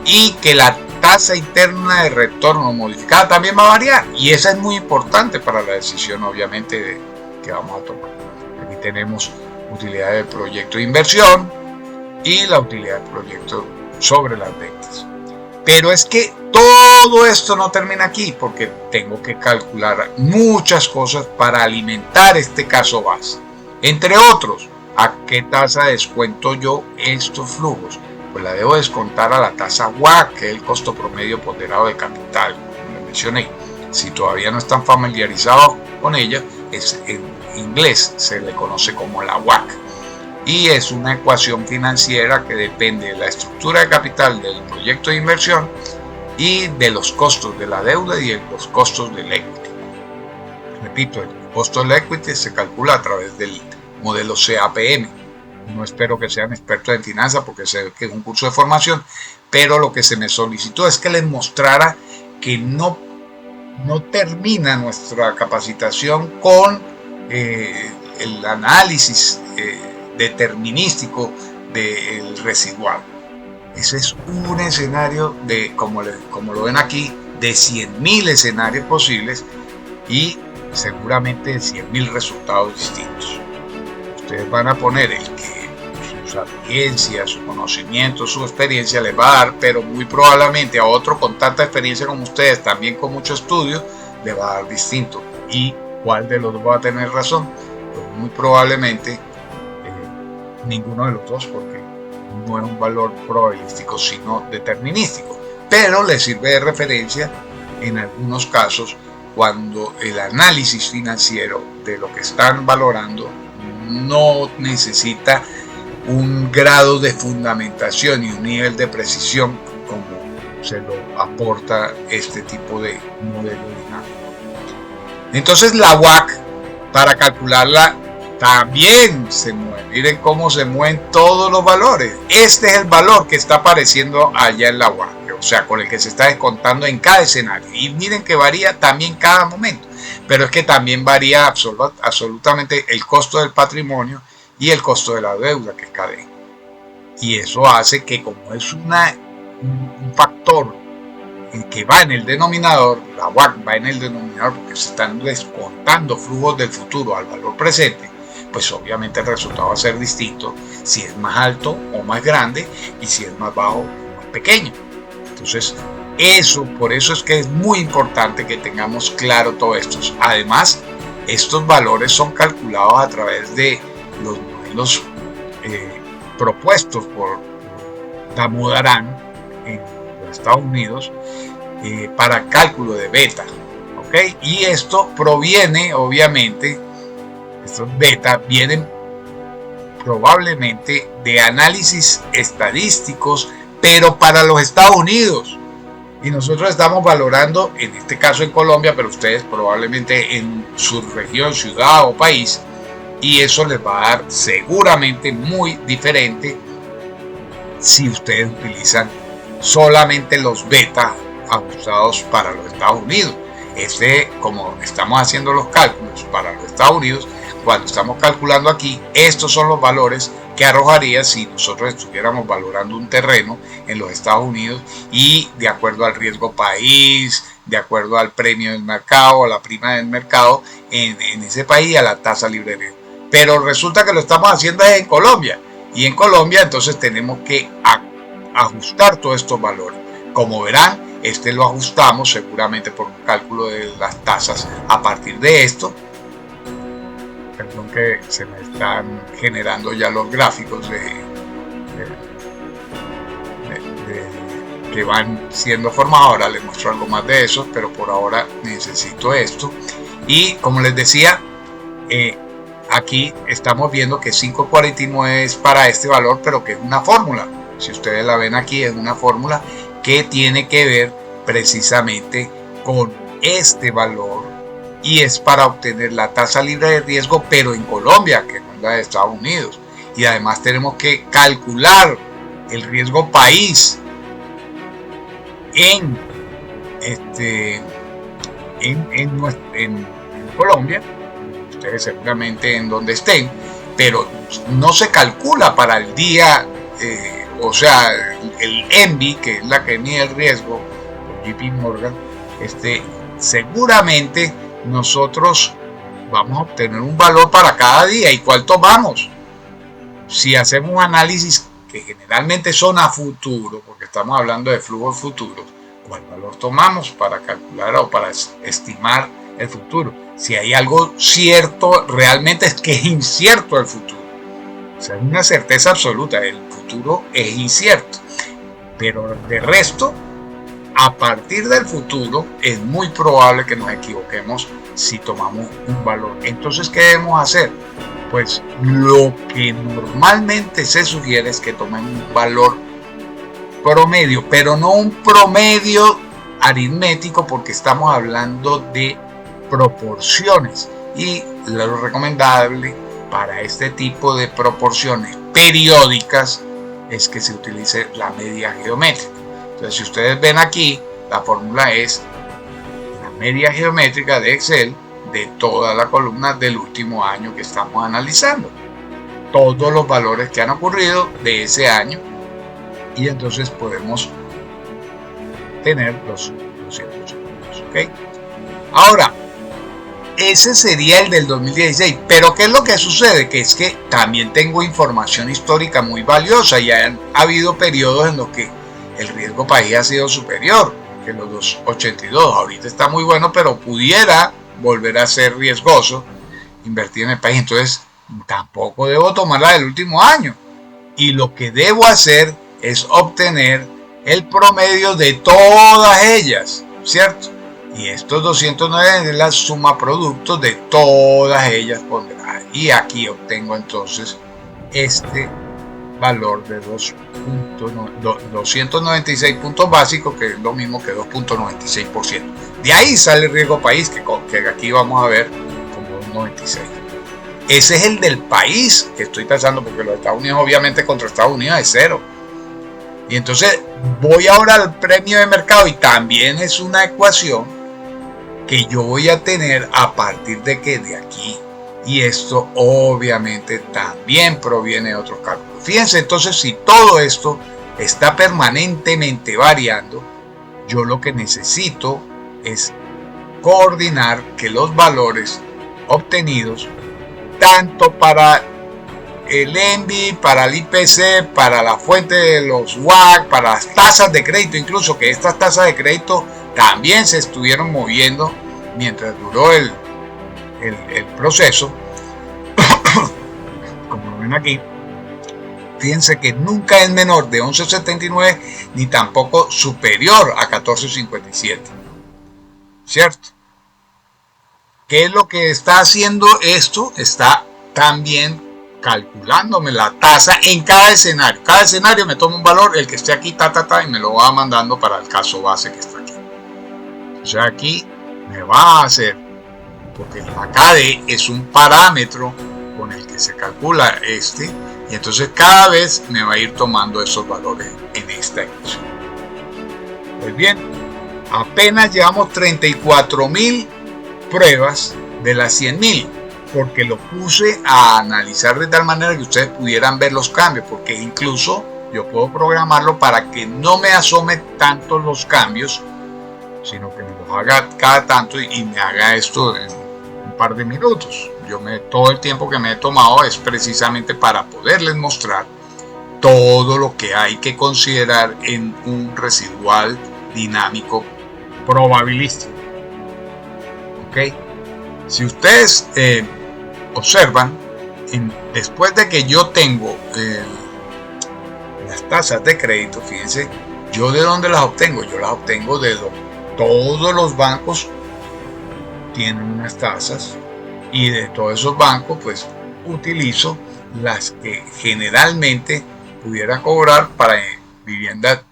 y que la tasa interna de retorno modificada también va a variar, y esa es muy importante para la decisión obviamente que vamos a tomar. Aquí tenemos utilidad del proyecto de inversión y la utilidad del proyecto sobre las ventas. Pero es que todo esto no termina aquí, porque tengo que calcular muchas cosas para alimentar este caso base. Entre otros, ¿a qué tasa descuento yo estos flujos? Pues la debo descontar a la tasa WACC, que es el costo promedio ponderado de capital, como les mencioné. Si todavía no están familiarizados con ella, en inglés se le conoce como la WACC. Y es una ecuación financiera que depende de la estructura de capital del proyecto de inversión y de los costos de la deuda y de los costos del equity. Repito, el costo del equity se calcula a través del modelo CAPM. No espero que sean expertos en finanzas porque sé que es un curso de formación, pero lo que se me solicitó es que les mostrara que no termina nuestra capacitación con el análisis determinístico del residual. Ese es un escenario de, como lo ven aquí, de 100.000 escenarios posibles y seguramente de 100.000 resultados distintos. Ustedes van a poner el que su sapiencia, su conocimiento, su experiencia les va a dar, pero muy probablemente a otro con tanta experiencia como ustedes, también con mucho estudio, le va a dar distinto. ¿Y cuál de los dos va a tener razón? pues muy probablemente ninguno de los dos, porque no es un valor probabilístico sino determinístico, pero le sirve de referencia en algunos casos cuando el análisis financiero de lo que están valorando no necesita un grado de fundamentación y un nivel de precisión como se lo aporta este tipo de modelo dinámico. Entonces la WACC, para calcularla, también se mueve. Miren cómo se mueven todos los valores. Este es el valor que está apareciendo allá en la WACC, o sea, con el que se está descontando en cada escenario. Y miren que varía también cada momento, pero es que también varía absolutamente el costo del patrimonio y el costo de la deuda, que es KD. Y eso hace que, como es un factor que va en el denominador, la WACC va en el denominador porque se están descontando flujos del futuro al valor presente, pues obviamente el resultado va a ser distinto si es más alto o más grande y si es más bajo o más pequeño. Entonces, por eso es que es muy importante que tengamos claro todo esto. Además, estos valores son calculados a través de los modelos propuestos por Damodaran en los Estados Unidos para cálculo de beta, ¿ok? Y esto proviene, obviamente, estos beta vienen probablemente de análisis estadísticos, pero para los Estados Unidos. Y nosotros estamos valorando, en este caso en Colombia, pero ustedes probablemente en su región, ciudad o país, y eso les va a dar seguramente muy diferente si ustedes utilizan solamente los beta ajustados para los Estados Unidos. Como estamos haciendo los cálculos para los Estados Unidos, cuando estamos calculando aquí, estos son los valores que arrojaría si nosotros estuviéramos valorando un terreno en los Estados Unidos y de acuerdo al riesgo país, de acuerdo al premio del mercado, a la prima del mercado en ese país, a la tasa libre de riesgo. Pero resulta que lo estamos haciendo en Colombia, y en Colombia entonces tenemos que ajustar todos estos valores. Como verán, lo ajustamos seguramente por un cálculo de las tasas a partir de esto. Perdón que se me están generando ya los gráficos que van siendo formados. Ahora les muestro algo más de eso, pero por ahora necesito esto. Y como les decía, aquí estamos viendo que 5.49 es para este valor, pero que es una fórmula. Si ustedes la ven aquí, es una fórmula que tiene que ver precisamente con este valor y es para obtener la tasa libre de riesgo, pero en Colombia, que no es la de Estados Unidos. Y además tenemos que calcular el riesgo país en Colombia, ustedes seguramente en donde estén, pero no se calcula para el día, o sea, el ENVI, que es la que mide el riesgo, JP Morgan, seguramente nosotros vamos a obtener un valor para cada día. ¿Y cuál tomamos? Si hacemos un análisis que generalmente son a futuro, porque estamos hablando de flujos futuros, ¿cuál valor tomamos para calcular o para estimar el futuro? Si hay algo cierto, realmente es que es incierto el futuro. O sea, es una certeza absoluta, el futuro es incierto. Pero de resto, a partir del futuro, es muy probable que nos equivoquemos si tomamos un valor. Entonces, ¿qué debemos hacer? Pues lo que normalmente se sugiere es que tomen un valor promedio, pero no un promedio aritmético, porque estamos hablando de proporciones, y lo recomendable para este tipo de proporciones periódicas es que se utilice la media geométrica. Entonces, si ustedes ven aquí, la fórmula es la media geométrica de Excel de toda la columna del último año que estamos analizando, todos los valores que han ocurrido de ese año, y entonces podemos tener los ciertos puntos, ¿ok? Ahora, ese sería el del 2016, pero ¿qué es lo que sucede? Que es que también tengo información histórica muy valiosa y ha habido periodos en los que el riesgo país ha sido superior que los 2.82. Ahorita está muy bueno, pero pudiera volver a ser riesgoso invertir en el país. Entonces, tampoco debo tomarla del último año. Y lo que debo hacer es obtener el promedio de todas ellas, ¿cierto? Y estos 209 es la suma producto de todas ellas ponderadas. Y aquí obtengo entonces este valor de 296 puntos básicos, que es lo mismo que 2.96%. De ahí sale el riesgo país, que aquí vamos a ver como 2.96. Ese es el del país que estoy tasando, porque los Estados Unidos obviamente contra Estados Unidos es 0. Y entonces voy ahora al premio de mercado, y también es una ecuación que yo voy a tener a partir de que de aquí. Y esto obviamente también proviene de otros cálculos. Fíjense entonces, si todo esto está permanentemente variando, yo lo que necesito es coordinar que los valores obtenidos, tanto para el ENVI, para el IPC, para la fuente de los WACC, para las tasas de crédito, incluso que estas tasas de crédito también se estuvieron moviendo mientras duró el proceso, como lo ven aquí. Fíjense que nunca es menor de 11.79 ni tampoco superior a 14.57, ¿cierto? ¿Qué es lo que está haciendo esto? Está también calculándome la tasa en cada escenario. Cada escenario me toma un valor, el que esté aquí, y me lo va mandando para el caso base que está aquí. O sea, aquí me va a hacer, porque la KD es un parámetro con el que se calcula y entonces cada vez me va a ir tomando esos valores en esta ecuación. Pues bien, apenas llevamos 34.000 pruebas de las 100.000, porque lo puse a analizar de tal manera que ustedes pudieran ver los cambios, porque incluso yo puedo programarlo para que no me asome tanto los cambios, sino que me los haga cada tanto y me haga esto en un par de minutos. Todo el tiempo que me he tomado es precisamente para poderles mostrar todo lo que hay que considerar en un residual dinámico probabilístico. ¿Ok? Si ustedes observan, después de que yo tengo las tasas de crédito, fíjense, ¿yo de dónde las obtengo? Yo las obtengo de todos los bancos tienen unas tasas, y de todos esos bancos pues utilizo las que generalmente pudiera cobrar para vivienda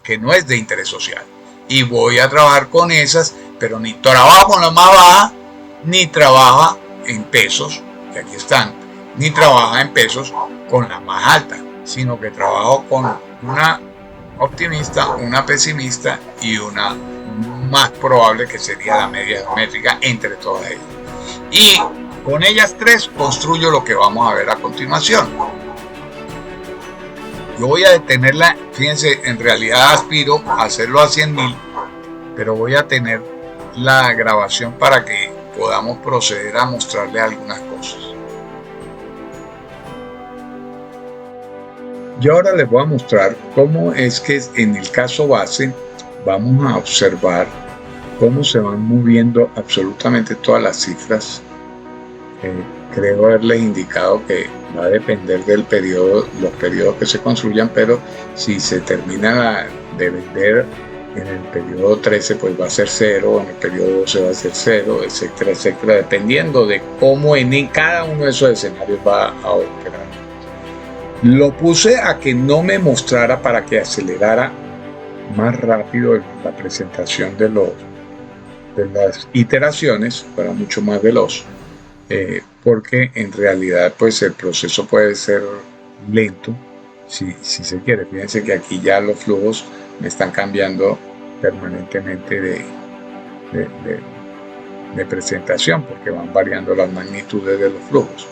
que no es de interés social, y voy a trabajar con esas, pero ni trabajo con la más baja, ni trabaja en pesos, que aquí están, ni trabaja en pesos con la más alta, sino que trabajo con una optimista, una pesimista y una más probable, que sería la media geométrica entre todas ellas. Y con ellas tres construyo lo que vamos a ver a continuación. Yo voy a detenerla, fíjense, en realidad aspiro a hacerlo a 100.000, pero voy a tener la grabación para que podamos proceder a mostrarle algunas cosas. Yo ahora les voy a mostrar cómo es que en el caso base vamos a observar cómo se van moviendo absolutamente todas las cifras. Creo haberles indicado que va a depender del periodo, los periodos que se construyan, pero si se termina de vender en el periodo 13, pues va a ser 0, en el periodo 12 va a ser 0, etcétera, etcétera, dependiendo de cómo en cada uno de esos escenarios va a operar. Lo puse a que no me mostrara para que acelerara más rápido la presentación de las iteraciones, para mucho más veloz, porque en realidad pues el proceso puede ser lento si se quiere. Fíjense que aquí ya los flujos me están cambiando permanentemente de presentación, porque van variando las magnitudes de los flujos.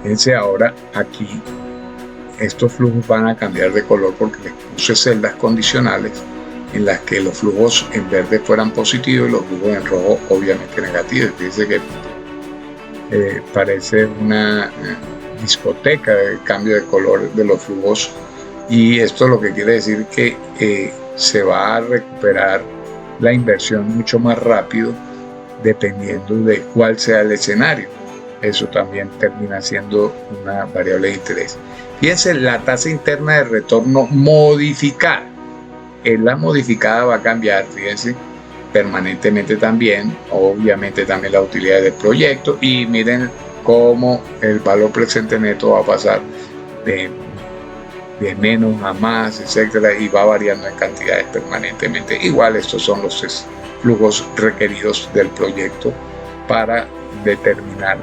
Fíjense ahora aquí, estos flujos van a cambiar de color porque les puse celdas condicionales en las que los flujos en verde fueran positivos y los flujos en rojo obviamente negativos. Fíjense que parece una discoteca el cambio de color de los flujos, y esto lo que quiere decir que se va a recuperar la inversión mucho más rápido dependiendo de cuál sea el escenario. Eso también termina siendo una variable de interés. Fíjense, la tasa interna de retorno modificada. La modificada va a cambiar, fíjense, permanentemente también, obviamente también la utilidad del proyecto, y miren cómo el valor presente neto va a pasar de menos a más, etcétera, y va variando en cantidades permanentemente. Igual estos son los flujos requeridos del proyecto para determinar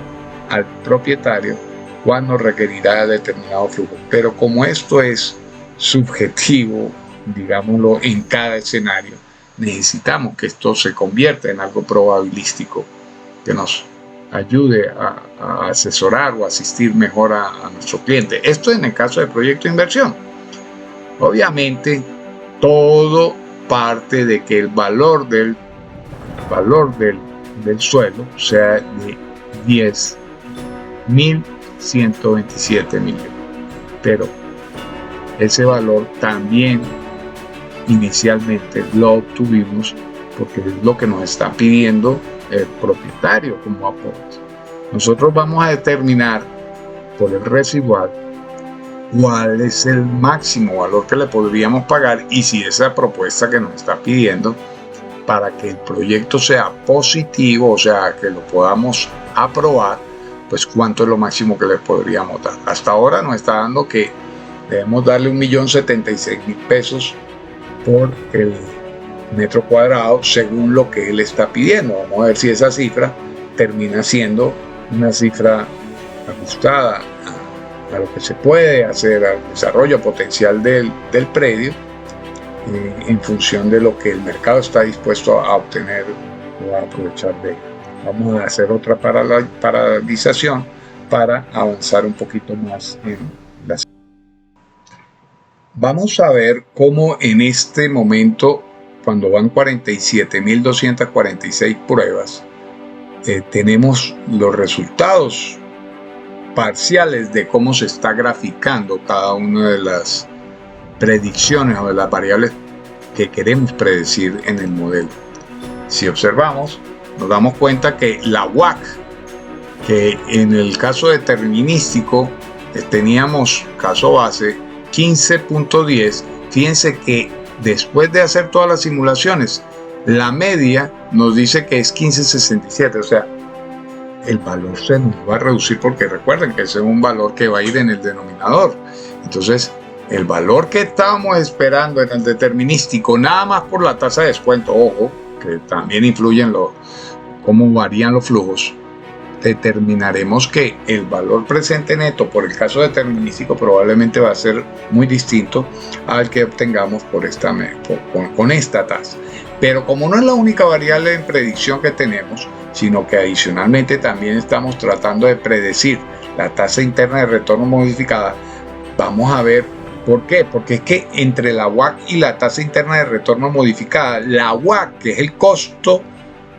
al propietario cuándo requerirá determinado flujo. Pero como esto es subjetivo, digámoslo, en cada escenario, necesitamos que esto se convierta en algo probabilístico que nos ayude a asesorar o asistir mejor a nuestro cliente. Esto en el caso de proyecto de inversión. Obviamente, todo parte de que el valor del suelo sea de 10.127 millones. Pero ese valor también inicialmente lo obtuvimos porque es lo que nos está pidiendo el propietario como aporte. Nosotros vamos a determinar por el residual cuál es el máximo valor que le podríamos pagar y si esa propuesta que nos está pidiendo para que el proyecto sea positivo, o sea, que lo podamos aprobar, pues cuánto es lo máximo que le podríamos dar. Hasta ahora nos está dando que debemos darle 1.076.000 pesos por el metro cuadrado según lo que él está pidiendo. Vamos a ver si esa cifra termina siendo una cifra ajustada a lo que se puede hacer, al desarrollo potencial del predio, en función de lo que el mercado está dispuesto a obtener o a aprovechar de él. Vamos a hacer otra paralización para avanzar un poquito más en la. Vamos a ver cómo en este momento, cuando van 47.246 pruebas, tenemos los resultados parciales de cómo se está graficando cada una de las predicciones o de las variables que queremos predecir en el modelo. Si observamos, nos damos cuenta que la WACC, que en el caso determinístico teníamos caso base 15.10, fíjense que después de hacer todas las simulaciones, la media nos dice que es 15.67, o sea, el valor se nos va a reducir porque recuerden que ese es un valor que va a ir en el denominador. Entonces, el valor que estábamos esperando en el determinístico, nada más por la tasa de descuento, ojo, que también influye en cómo varían los flujos, determinaremos que el valor presente neto por el caso determinístico probablemente va a ser muy distinto al que obtengamos con esta tasa. Pero como no es la única variable en predicción que tenemos, sino que adicionalmente también estamos tratando de predecir la tasa interna de retorno modificada, vamos a ver por qué. Porque es que entre la WACC y la tasa interna de retorno modificada, la WACC, que es el costo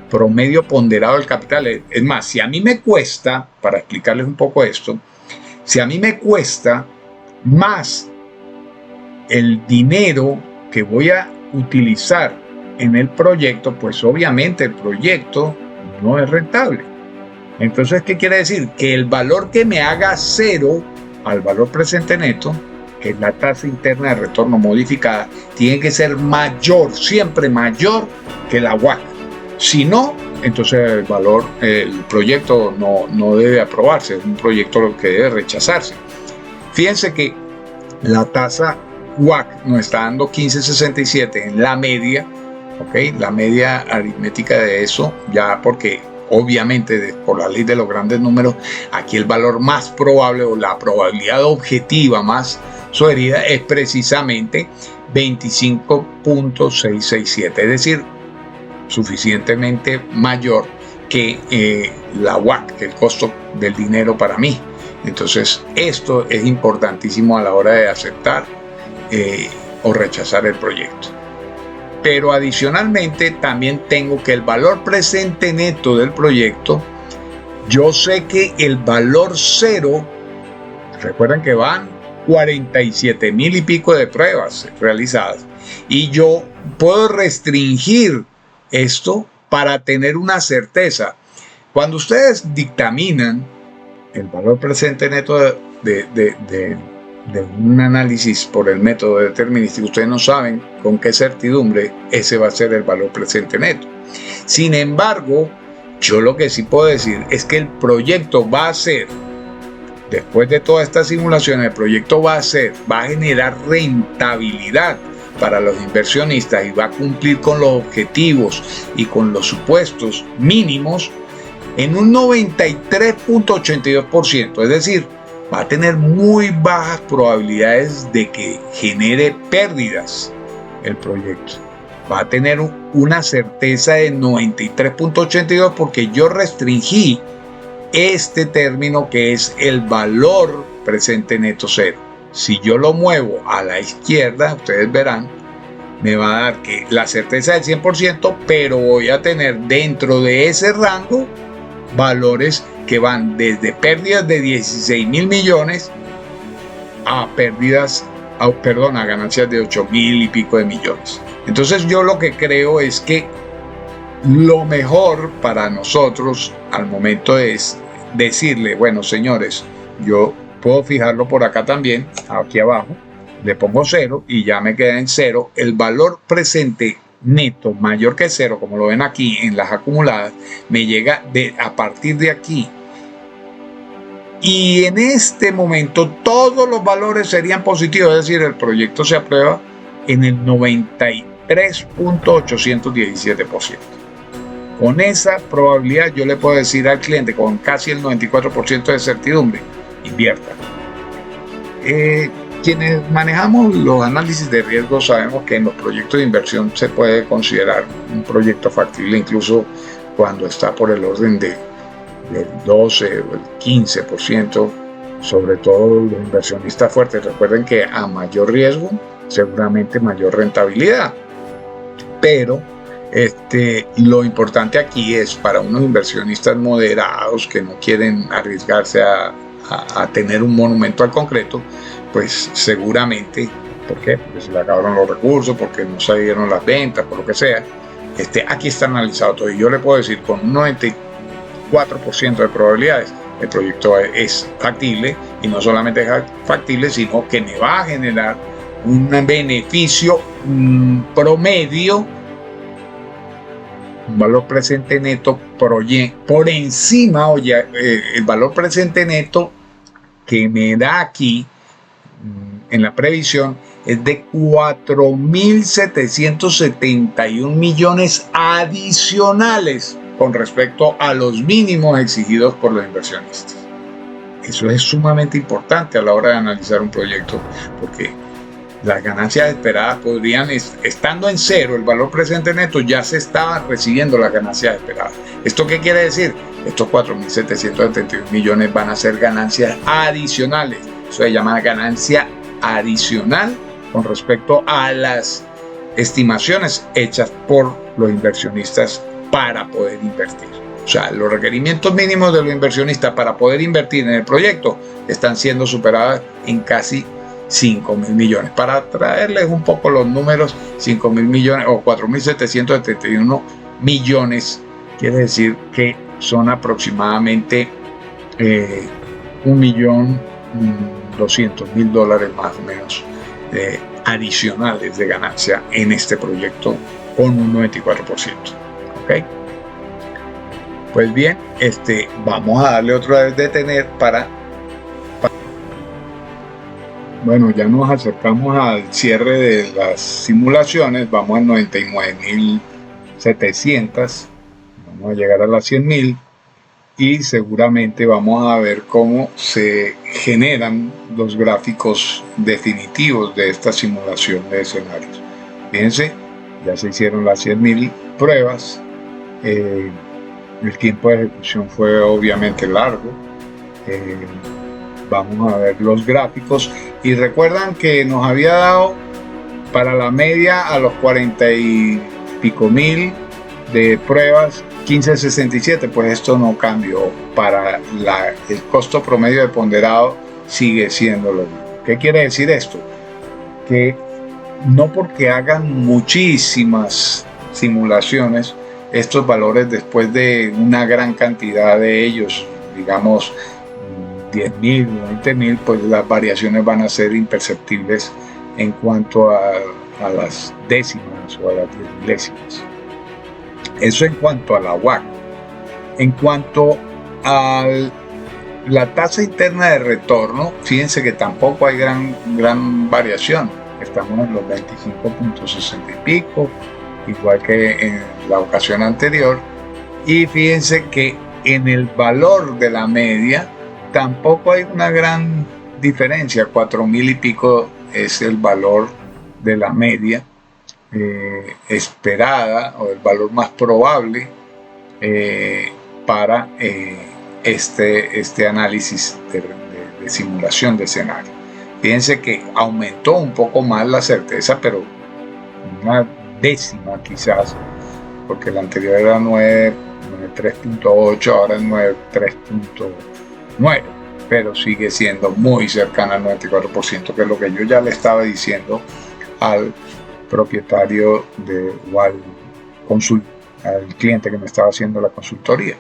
promedio ponderado del capital, es más, si a mí me cuesta, para explicarles un poco esto, si a mí me cuesta más el dinero que voy a utilizar en el proyecto, pues obviamente el proyecto no es rentable. Entonces, ¿qué quiere decir? Que el valor que me haga cero al valor presente neto, que es la tasa interna de retorno modificada, tiene que ser mayor, siempre mayor que la WACC. Si no, entonces el proyecto no debe aprobarse, es un proyecto que debe rechazarse. Fíjense que la tasa WACC nos está dando 15.67 en la media, ¿okay? La media aritmética de eso, ya porque obviamente por la ley de los grandes números, aquí el valor más probable o la probabilidad objetiva más sugerida es precisamente 25.667, es decir, suficientemente mayor que la WACC, que el costo del dinero para mí. Entonces, esto es importantísimo a la hora de aceptar o rechazar el proyecto. Pero adicionalmente también tengo que el valor presente neto del proyecto, yo sé que el valor cero, recuerden que van 47.000 y pico de pruebas realizadas, y yo puedo restringir esto para tener una certeza. Cuando ustedes dictaminan el valor presente neto de un análisis por el método determinístico, ustedes no saben con qué certidumbre ese va a ser el valor presente neto. Sin embargo, yo lo que sí puedo decir es que el proyecto va a ser, después de todas estas simulaciones, el proyecto va a generar rentabilidad para los inversionistas y va a cumplir con los objetivos y con los supuestos mínimos en un 93.82%, es decir, va a tener muy bajas probabilidades de que genere pérdidas el proyecto. Va a tener una certeza de 93.82 porque yo restringí este término que es el valor presente neto cero. Si yo lo muevo a la izquierda, ustedes verán, me va a dar que la certeza del 100%, pero voy a tener dentro de ese rango valores que van desde pérdidas de 16.000 millones a ganancias de 8.000 y pico de millones. Entonces yo lo que creo es que lo mejor para nosotros al momento es decirle, bueno señores, yo puedo fijarlo por acá también, aquí abajo, le pongo 0 y ya me queda en 0. El valor presente neto mayor que 0, como lo ven aquí en las acumuladas, me llega a partir de aquí. Y en este momento todos los valores serían positivos, es decir, el proyecto se aprueba en el 93.817%. Con esa probabilidad yo le puedo decir al cliente con casi el 94% de certidumbre, invierta. Quienes manejamos los análisis de riesgo sabemos que en los proyectos de inversión se puede considerar un proyecto factible incluso cuando está por el orden del 12 o el 15%, sobre todo los inversionistas fuertes. Recuerden que a mayor riesgo, seguramente mayor rentabilidad. Pero lo importante aquí es para unos inversionistas moderados que no quieren arriesgarse a tener un monumento al concreto, pues seguramente, ¿por qué? Porque se le acabaron los recursos, porque no se dieron las ventas, por lo que sea, aquí está analizado todo y yo le puedo decir con un 94% de probabilidades el proyecto es factible, y no solamente es factible, sino que me va a generar un beneficio promedio, un valor presente neto por encima, el valor presente neto que me da aquí en la previsión es de 4.771 millones adicionales con respecto a los mínimos exigidos por los inversionistas. Eso es sumamente importante a la hora de analizar un proyecto, porque las ganancias esperadas podrían, estando en 0 el valor presente neto, ya se estaban recibiendo las ganancias esperadas. ¿Esto qué quiere decir? Estos 4.771 millones van a ser ganancias adicionales. Eso se llama ganancia adicional con respecto a las estimaciones hechas por los inversionistas para poder invertir. O sea, los requerimientos mínimos de los inversionistas para poder invertir en el proyecto están siendo superados en casi 5.000 millones. Para traerles un poco los números, 5.000 millones o 4.771 millones quiere decir que son aproximadamente $1.200.000 más o menos adicionales de ganancia en este proyecto con un 94%. ¿Ok? Pues bien, vamos a darle otra vez detener bueno, ya nos acercamos al cierre de las simulaciones, vamos a 99.700, vamos a llegar a las 100.000 y seguramente vamos a ver cómo se generan los gráficos definitivos de esta simulación de escenarios. Fíjense, ya se hicieron las 100.000 pruebas, el tiempo de ejecución fue obviamente largo. Vamos a ver los gráficos y recuerdan que nos había dado para la media a los 40 y pico mil de pruebas 15.67, pues esto no cambió. Para el costo promedio de ponderado sigue siendo lo mismo. ¿Qué quiere decir esto? Que no porque hagan muchísimas simulaciones estos valores después de una gran cantidad de ellos, digamos 10.000 o 20.000, pues las variaciones van a ser imperceptibles en cuanto a las décimas o a las 10 milésimas. Eso en cuanto a la WACC. En cuanto a la tasa interna de retorno, fíjense que tampoco hay gran variación. Estamos en los 25.60 y pico, igual que en la ocasión anterior. Y fíjense que en el valor de la media tampoco hay una gran diferencia. 4.000 y pico es el valor de la media esperada, o el valor más probable para este análisis de simulación de escenario. Fíjense que aumentó un poco más la certeza, pero una décima quizás, porque la anterior era 9.3.8, ahora es 9.3.9, pero sigue siendo muy cercana al 94%, que es lo que yo ya le estaba diciendo al propietario al cliente que me estaba haciendo la consultoría.